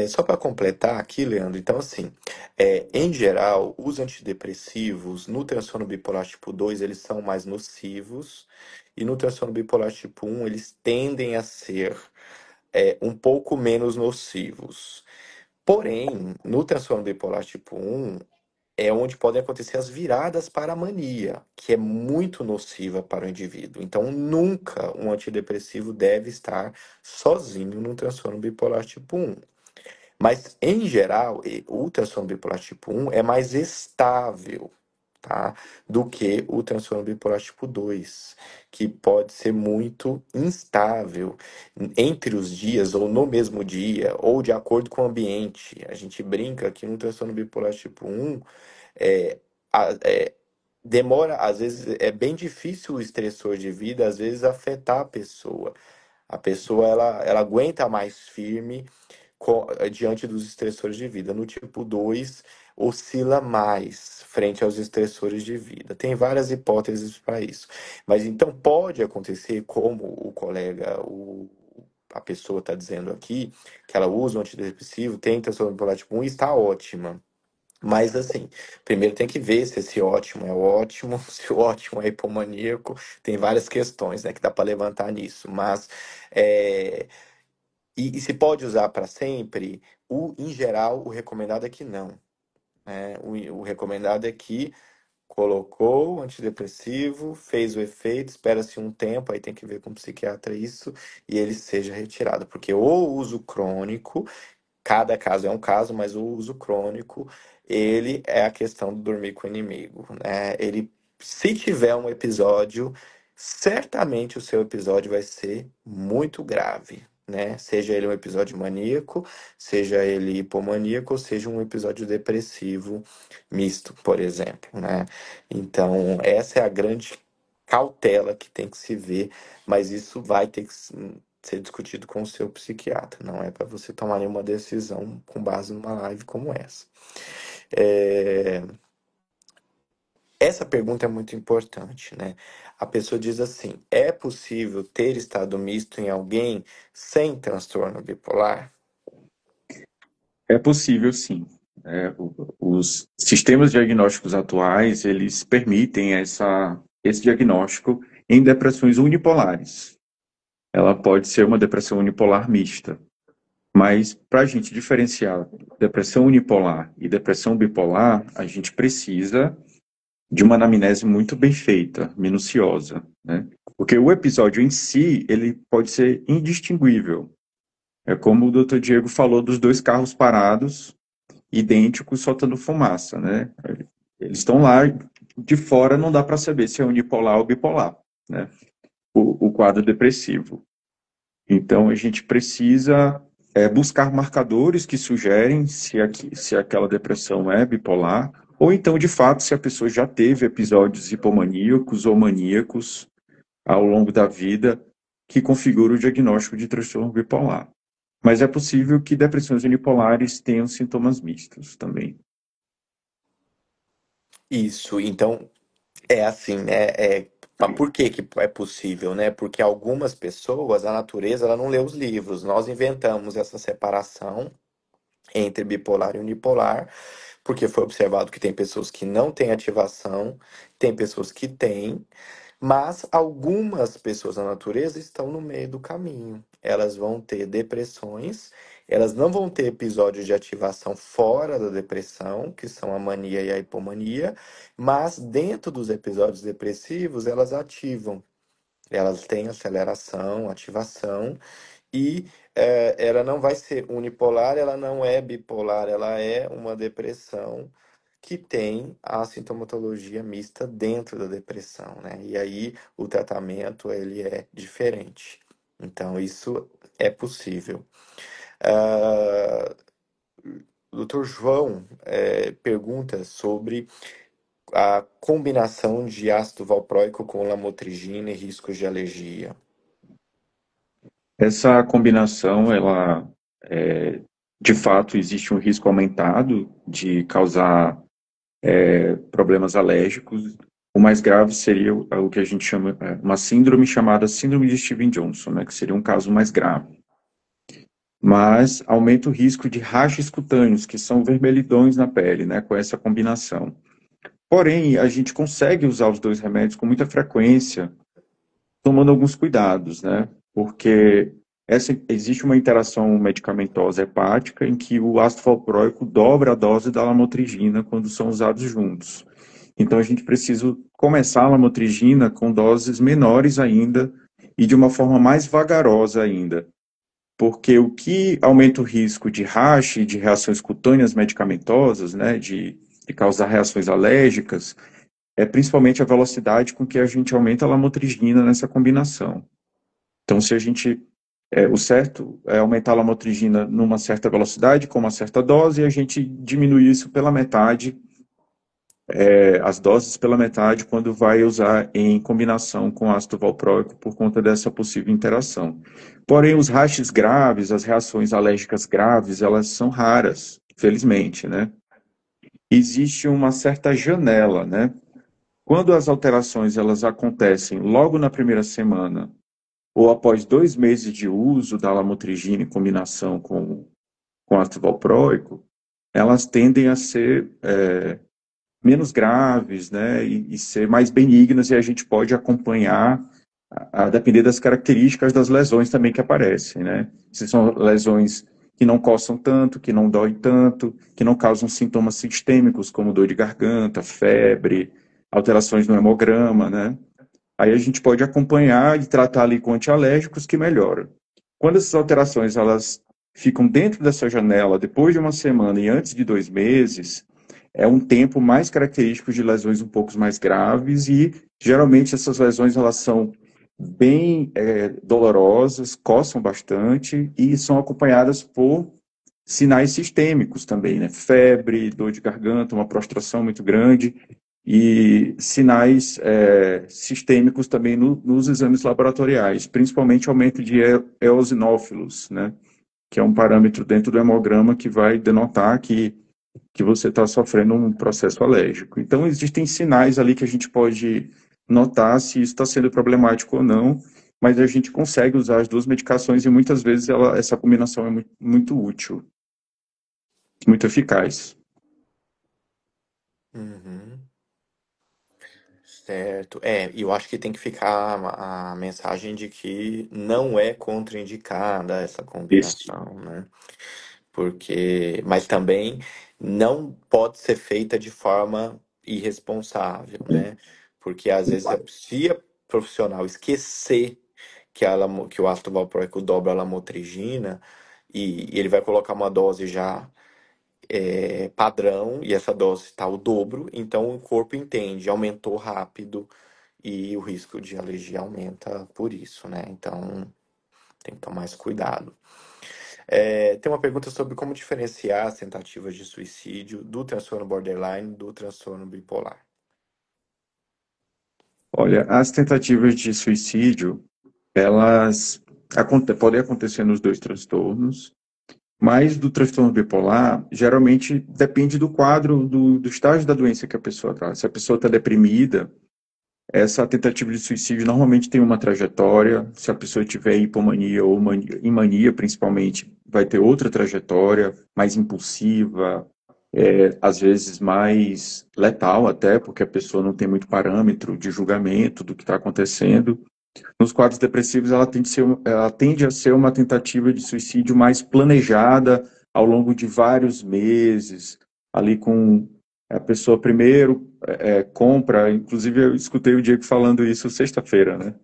Só para completar aqui, Leandro, então assim, em geral, os antidepressivos no transtorno bipolar tipo 2 eles são mais nocivos, e no transtorno bipolar tipo 1 eles tendem a ser um pouco menos nocivos. Porém, no transtorno bipolar tipo 1 é onde podem acontecer as viradas para a mania, que é muito nociva para o indivíduo. Então, nunca um antidepressivo deve estar sozinho no transtorno bipolar tipo 1. Mas, em geral, o transtorno bipolar tipo 1 é mais estável, tá? Do que o transtorno bipolar tipo 2, que pode ser muito instável entre os dias, ou no mesmo dia, ou de acordo com o ambiente. A gente brinca que no transtorno bipolar tipo 1, é, a- é, demora, às vezes, é bem difícil o estressor de vida, às vezes, afetar a pessoa. A pessoa, ela aguenta mais firme diante dos estressores de vida. No tipo 2 oscila mais frente aos estressores de vida. Tem várias hipóteses para isso. Mas então pode acontecer, como o colega, a pessoa está dizendo aqui, que ela usa um antidepressivo, tem transtorno bipolar tipo 1 e está ótima. Mas assim, primeiro tem que ver se esse ótimo é ótimo, se o ótimo é hipomaníaco. Tem várias questões, né, que dá para levantar nisso. Mas é, e se pode usar para sempre? Em geral, o recomendado é que não. Né? O recomendado é que colocou o antidepressivo, fez o efeito, espera-se um tempo, aí tem que ver com o psiquiatra isso, e ele seja retirado. Porque o uso crônico, cada caso é um caso, mas o uso crônico, ele é a questão do dormir com o inimigo, né? Ele, se tiver um episódio, certamente o seu episódio vai ser muito grave, né? Seja ele um episódio maníaco, seja ele hipomaníaco, ou seja um episódio depressivo misto, por exemplo, né? Então, essa é a grande cautela que tem que se ver, mas isso vai ter que ser discutido com o seu psiquiatra. Não é para você tomar nenhuma decisão com base numa live como essa. É, Essa pergunta é muito importante, né? A pessoa diz assim: é possível ter estado misto em alguém sem transtorno bipolar? É possível, sim. Os sistemas diagnósticos atuais, eles permitem esse diagnóstico em depressões unipolares. Ela pode ser uma depressão unipolar mista, mas para a gente diferenciar depressão unipolar e depressão bipolar, a gente precisa de uma anamnese muito bem feita, minuciosa, né? Porque o episódio em si, ele pode ser indistinguível. É como o Dr. Diego falou dos dois carros parados, idênticos, soltando fumaça, né? Eles estão lá, de fora não dá para saber se é unipolar ou bipolar, né? O quadro depressivo. Então, a gente precisa buscar marcadores que sugerem se aquela depressão é bipolar, ou então, de fato, se a pessoa já teve episódios hipomaníacos ou maníacos ao longo da vida que configura o diagnóstico de transtorno bipolar. Mas é possível que depressões unipolares tenham sintomas mistos também. Isso, então é assim, né? Mas por que que é possível, né? Porque algumas pessoas, a natureza, ela não lê os livros. Nós inventamos essa separação entre bipolar e unipolar, porque foi observado que tem pessoas que não têm ativação, tem pessoas que têm, mas algumas pessoas na natureza estão no meio do caminho. Elas vão ter depressões, elas não vão ter episódios de ativação fora da depressão, que são a mania e a hipomania, mas dentro dos episódios depressivos, elas ativam. Ela tem aceleração, ativação, e ela não vai ser unipolar, ela não é bipolar, ela é uma depressão que tem a sintomatologia mista dentro da depressão, né? E aí o tratamento ele é diferente. Então isso é possível. Ah, Dr. João pergunta sobre a combinação de ácido valproico com lamotrigina e riscos de alergia. Essa combinação, ela, de fato, existe um risco aumentado de causar problemas alérgicos. O mais grave seria o que a gente chama, uma síndrome chamada síndrome de Steven-Johnson, né, que seria um caso mais grave. Mas aumenta o risco de rachas cutâneos, que são vermelhidões na pele, né, com essa combinação. Porém, a gente consegue usar os dois remédios com muita frequência, tomando alguns cuidados, né? Porque existe uma interação medicamentosa hepática em que o ácido valproico dobra a dose da lamotrigina quando são usados juntos. Então, a gente precisa começar a lamotrigina com doses menores ainda e de uma forma mais vagarosa ainda. Porque o que aumenta o risco de rash e de reações cutâneas medicamentosas, né, de causar reações alérgicas, é principalmente a velocidade com que a gente aumenta a lamotrigina nessa combinação. Então, se a gente. O certo é aumentar a lamotrigina numa certa velocidade, com uma certa dose, e a gente diminui isso pela metade, as doses pela metade, quando vai usar em combinação com ácido valproico, por conta dessa possível interação. Porém, os rachis graves, as reações alérgicas graves, elas são raras, felizmente, né? Existe uma certa janela, né? Quando as alterações elas acontecem logo na primeira semana ou após 2 meses de uso da lamotrigina em combinação com ácido valproico, elas tendem a ser menos graves, né, e ser mais benignas, e a gente pode acompanhar a depender das características das lesões também que aparecem, né? Se são lesões que não coçam tanto, que não doem tanto, que não causam sintomas sistêmicos como dor de garganta, febre, alterações no hemograma, né? Aí a gente pode acompanhar e tratar ali com antialérgicos que melhoram. Quando essas alterações elas ficam dentro dessa janela depois de uma semana e antes de 2 meses, é um tempo mais característico de lesões um pouco mais graves e geralmente essas lesões elas são bem dolorosas, coçam bastante e são acompanhadas por sinais sistêmicos também, né? Febre, dor de garganta, uma prostração muito grande e sinais sistêmicos também nos exames laboratoriais, principalmente aumento de eosinófilos, né? Que é um parâmetro dentro do hemograma que vai denotar que você está sofrendo um processo alérgico. Então, existem sinais ali que a gente pode notar se isso está sendo problemático ou não, mas a gente consegue usar as duas medicações e muitas vezes essa combinação é muito útil, muito eficaz. Uhum. Certo. E eu acho que tem que ficar a mensagem de que não é contraindicada essa Isso. combinação, né? Mas também não pode ser feita de forma irresponsável, né? Porque às vezes se a profissional esquecer que o ácido valproico dobra a lamotrigina e ele vai colocar uma dose já padrão e essa dose está o dobro, então o corpo entende, aumentou rápido e o risco de alergia aumenta por isso, né? Então tem que tomar mais cuidado. Tem uma pergunta sobre como diferenciar as tentativas de suicídio do transtorno borderline do transtorno bipolar. Olha, as tentativas de suicídio, elas podem acontecer nos dois transtornos, mas do transtorno bipolar, geralmente depende do quadro, do estágio da doença que a pessoa está. Se a pessoa está deprimida, essa tentativa de suicídio normalmente tem uma trajetória. Se a pessoa tiver hipomania ou em mania, principalmente, vai ter outra trajetória, mais impulsiva, às vezes mais letal até, porque a pessoa não tem muito parâmetro de julgamento do que está acontecendo. Nos quadros depressivos, ela tende a ser uma tentativa de suicídio mais planejada ao longo de vários meses, ali com a pessoa primeiro compra, inclusive eu escutei o Diego falando isso sexta-feira, né?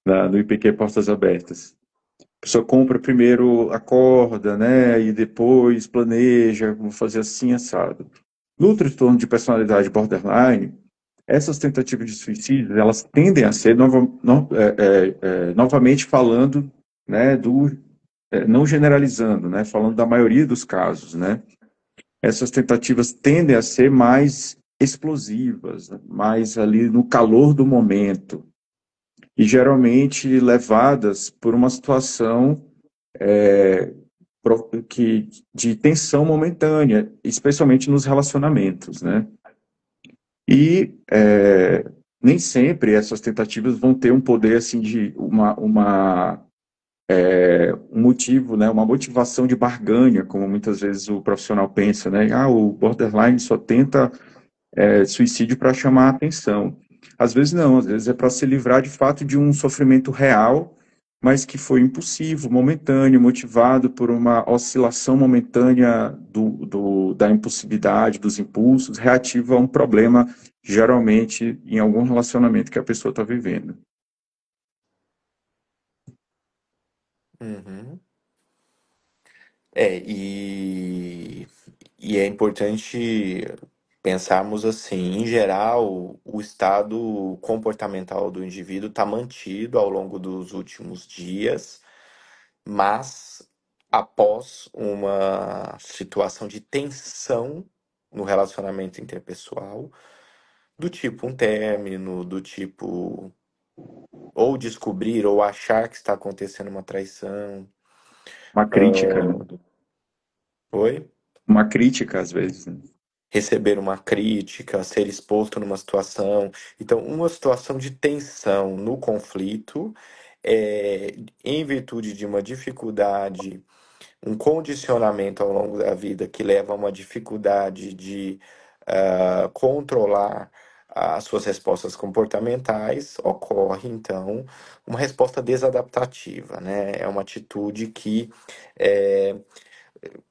no IPQ Portas Abertas. A pessoa compra primeiro a corda, né? E depois planeja, vou fazer assim, assado. No transtorno de personalidade borderline, essas tentativas de suicídio, elas tendem a ser, novamente falando, né, não generalizando, né, falando da maioria dos casos, né, essas tentativas tendem a ser mais explosivas, né, mais ali no calor do momento, e geralmente levadas por uma situação de tensão momentânea, especialmente nos relacionamentos, né? E nem sempre essas tentativas vão ter um poder assim de um motivo, né, uma motivação de barganha, como muitas vezes o profissional pensa, né? Ah, o borderline só tenta suicídio para chamar a atenção. Às vezes não, às vezes é para se livrar de fato de um sofrimento real, mas que foi impulsivo, momentâneo, motivado por uma oscilação momentânea da impulsividade, dos impulsos, reativa a um problema, geralmente em algum relacionamento que a pessoa está vivendo. Uhum. E é importante pensarmos assim, em geral, o estado comportamental do indivíduo está mantido ao longo dos últimos dias, mas após uma situação de tensão no relacionamento interpessoal, do tipo um término, do tipo ou descobrir ou achar que está acontecendo uma traição. Uma crítica, né? Oi? Uma crítica às vezes, né? Receber uma crítica, ser exposto numa situação. Então, uma situação de tensão no conflito, em virtude de uma dificuldade, um condicionamento ao longo da vida que leva a uma dificuldade de controlar as suas respostas comportamentais, ocorre então uma resposta desadaptativa, né? É uma atitude que é,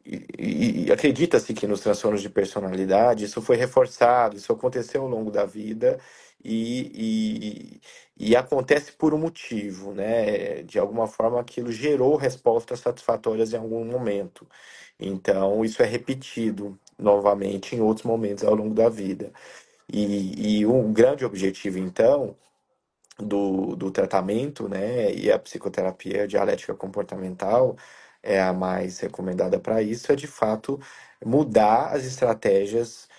e acredita-se que nos transtornos de personalidade isso foi reforçado, isso aconteceu ao longo da vida e acontece por um motivo, né? De alguma forma aquilo gerou respostas satisfatórias em algum momento. Então, isso é repetido novamente em outros momentos ao longo da vida. E um grande objetivo, então, do tratamento, né, e a psicoterapia dialética comportamental é a mais recomendada para isso, é de fato mudar as estratégias,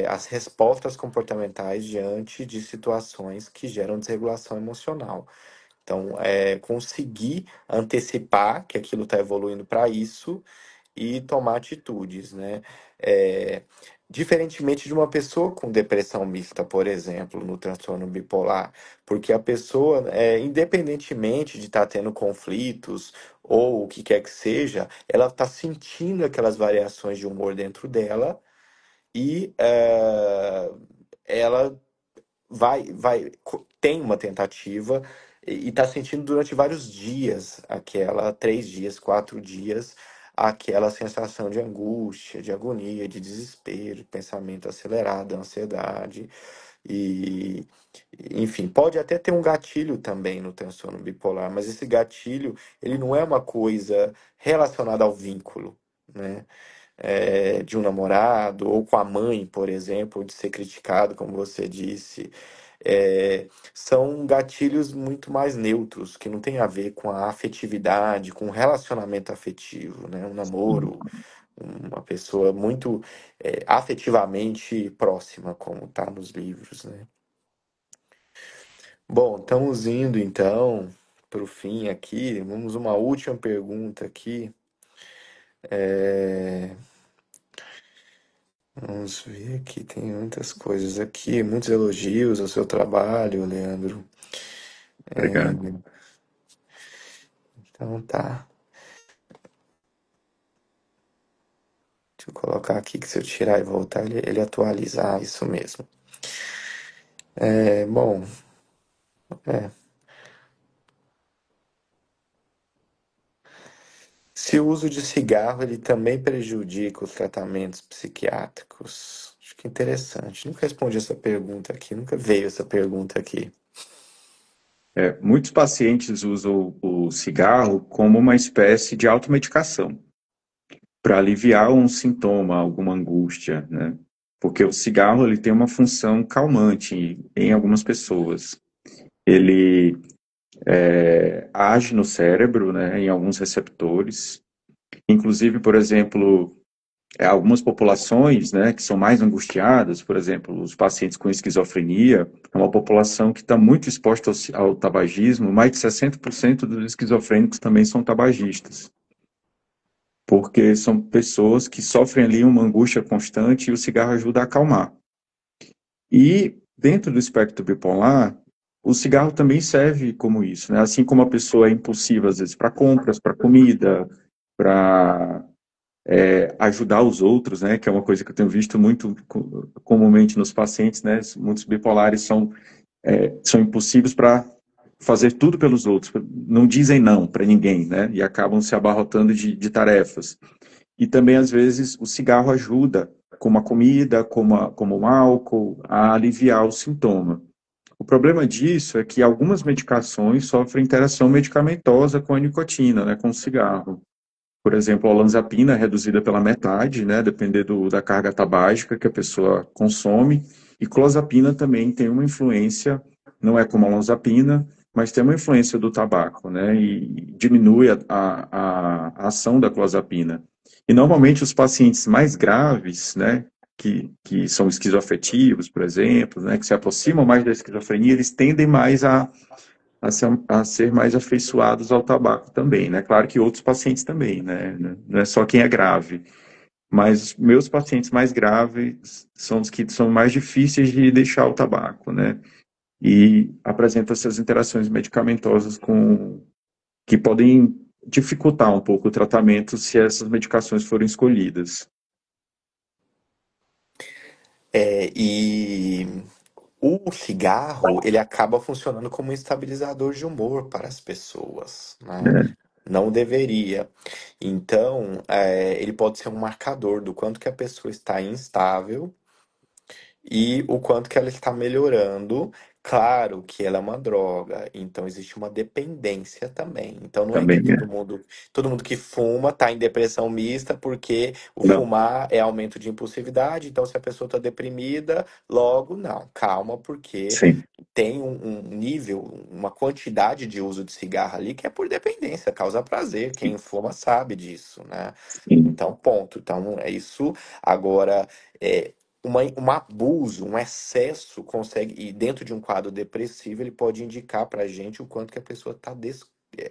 as respostas comportamentais diante de situações que geram desregulação emocional. Então, conseguir antecipar que aquilo está evoluindo para isso e tomar atitudes, né? É, diferentemente de uma pessoa com depressão mista, por exemplo, no transtorno bipolar, porque a pessoa, independentemente de estar tendo conflitos ou o que quer que seja, ela está sentindo aquelas variações de humor dentro dela e ela tem uma tentativa e está sentindo durante vários dias aquela, 3 dias, 4 dias, aquela sensação de angústia, de agonia, de desespero, pensamento acelerado, ansiedade e, enfim, pode até ter um gatilho também no transtorno bipolar, mas esse gatilho, ele não é uma coisa relacionada ao vínculo, né? De um namorado, ou com a mãe, por exemplo, de ser criticado, como você disse, são gatilhos muito mais neutros, que não tem a ver com a afetividade, com o relacionamento afetivo, né? Um namoro, uma pessoa muito afetivamente próxima, como está nos livros, né? Bom, estamos indo então para o fim aqui. Vamos uma última pergunta aqui. É, Vamos ver aqui, tem muitas coisas aqui, muitos elogios ao seu trabalho, Leandro. Obrigado. Então tá. Deixa eu colocar aqui que se eu tirar e voltar, ele atualizar, isso mesmo. Bom, é. Se o uso de cigarro, ele também prejudica os tratamentos psiquiátricos. Acho que é interessante. Nunca respondi essa pergunta aqui, nunca veio essa pergunta aqui. muitos pacientes usam o cigarro como uma espécie de automedicação, para aliviar um sintoma, alguma angústia, né? Porque o cigarro ele tem uma função calmante em algumas pessoas. Ele age no cérebro, né, em alguns receptores. Inclusive, por exemplo, algumas populações, né, que são mais angustiadas, por exemplo, os pacientes com esquizofrenia, é uma população que está muito exposta ao tabagismo. Mais de 60% dos esquizofrênicos também são tabagistas, porque são pessoas que sofrem ali uma angústia constante e o cigarro ajuda a acalmar. E dentro do espectro bipolar, o cigarro também serve como isso, né? Assim como a pessoa é impulsiva, às vezes, para compras, para comida, para ajudar os outros, né? Que é uma coisa que eu tenho visto muito comumente nos pacientes, né? Muitos bipolares são impulsivos para fazer tudo pelos outros, não dizem não para ninguém, né? E acabam se abarrotando de tarefas. E também, às vezes, o cigarro ajuda, como a comida, como o álcool, a aliviar o sintoma. O problema disso é que algumas medicações sofrem interação medicamentosa com a nicotina, né, com o cigarro. Por exemplo, a olanzapina é reduzida pela metade, né, dependendo da carga tabágica que a pessoa consome, e clozapina também tem uma influência, não é como a olanzapina, mas tem uma influência do tabaco, né, e diminui a ação da clozapina. E normalmente os pacientes mais graves, né, que são esquizoafetivos, por exemplo, né, que se aproximam mais da esquizofrenia, eles tendem mais a ser mais afeiçoados ao tabaco também, né? Claro que outros pacientes também, né? Não é só quem é grave. Mas meus pacientes mais graves são os que são mais difíceis de deixar o tabaco, né? E apresentam essas interações medicamentosas que podem dificultar um pouco o tratamento se essas medicações forem escolhidas. E o cigarro, ele acaba funcionando como um estabilizador de humor para as pessoas, né? Né? Não deveria. Então, ele pode ser um marcador do quanto que a pessoa está instável e o quanto que ela está melhorando. Claro que ela é uma droga, então existe uma dependência também. Então não é que Também, né? todo mundo que fuma está em depressão mista porque o Não, fumar é aumento de impulsividade. Então se a pessoa está deprimida, logo não, calma, porque sim, tem um nível, uma quantidade de uso de cigarro ali que é por dependência, causa prazer. Quem fuma sabe disso, né? sim, Então, ponto. Então, é isso. Agora, é, um abuso, um excesso consegue, e dentro de um quadro depressivo, ele pode indicar para a gente o quanto que a pessoa está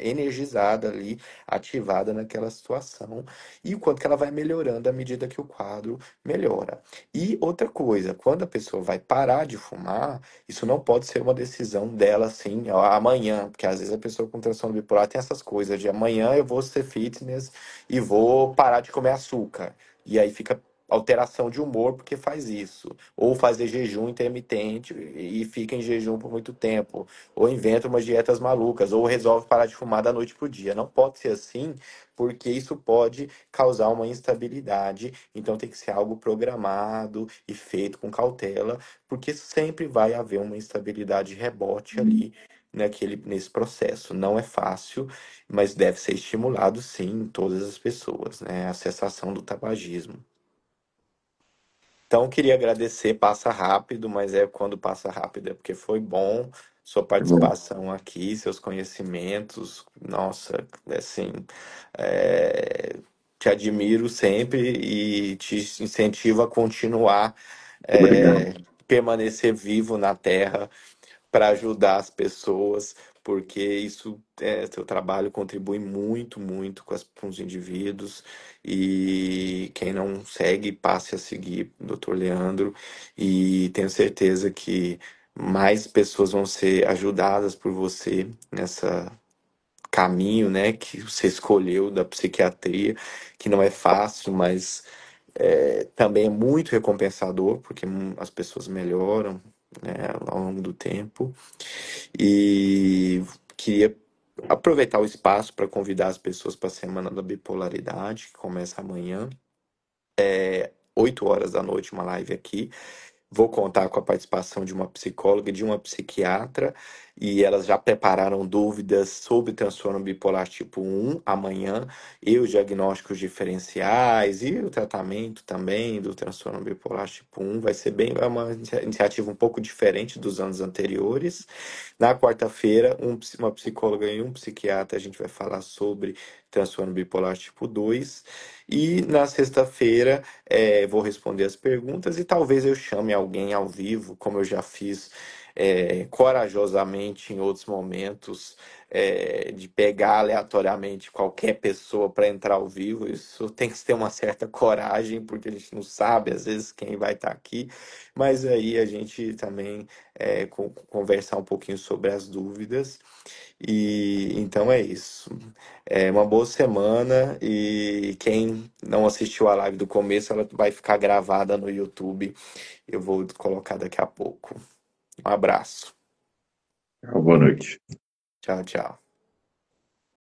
energizada ali, ativada naquela situação, e o quanto que ela vai melhorando à medida que o quadro melhora. E outra coisa, quando a pessoa vai parar de fumar, isso não pode ser uma decisão dela assim, ó, amanhã, porque às vezes a pessoa com transtorno bipolar tem essas coisas de amanhã eu vou ser fitness e vou parar de comer açúcar. E aí fica alteração de humor porque faz isso. Ou fazer jejum intermitente e fica em jejum por muito tempo. Ou inventa umas dietas malucas. Ou resolve parar de fumar da noite pro dia. Não pode ser assim, porque isso pode causar uma instabilidade. Então tem que ser algo programado e feito com cautela, porque sempre vai haver uma instabilidade rebote ali nesse processo. Não é fácil, mas deve ser estimulado sim em todas as pessoas, né? A cessação do tabagismo. Então, queria agradecer, passa rápido, mas quando passa rápido é porque foi bom sua tá bom. participação aqui, seus conhecimentos. Nossa, assim, é, te admiro sempre e te incentivo a continuar, Obrigado. permanecer vivo na Terra para ajudar as pessoas, porque seu trabalho contribui muito, muito com os indivíduos. E quem não segue, passe a seguir, Dr. Leandro, e tenho certeza que mais pessoas vão ser ajudadas por você nessa caminho, né, que você escolheu da psiquiatria, que não é fácil, mas também é muito recompensador, porque as pessoas melhoram, né, ao longo do tempo. E queria aproveitar o espaço para convidar as pessoas para a Semana da Bipolaridade, que começa amanhã, 8 horas da noite, uma live aqui. Vou contar com a participação de uma psicóloga e de uma psiquiatra e elas já prepararam dúvidas sobre transtorno bipolar tipo 1 amanhã, e os diagnósticos diferenciais e o tratamento também do transtorno bipolar tipo 1. Vai ser bem, é uma iniciativa um pouco diferente dos anos anteriores. Na quarta-feira, uma psicóloga e um psiquiatra, a gente vai falar sobre transtorno bipolar tipo 2. E na sexta-feira, vou responder as perguntas e talvez eu chame alguém ao vivo, como eu já fiz corajosamente em outros momentos, de pegar aleatoriamente qualquer pessoa para entrar ao vivo. Isso tem que ter uma certa coragem, porque a gente não sabe às vezes quem vai estar aqui, mas aí a gente também conversar um pouquinho sobre as dúvidas. E então é isso. É uma boa semana e quem não assistiu a live do começo, ela vai ficar gravada no YouTube. Eu vou colocar daqui a pouco. Um abraço. Boa noite. Tchau, tchau.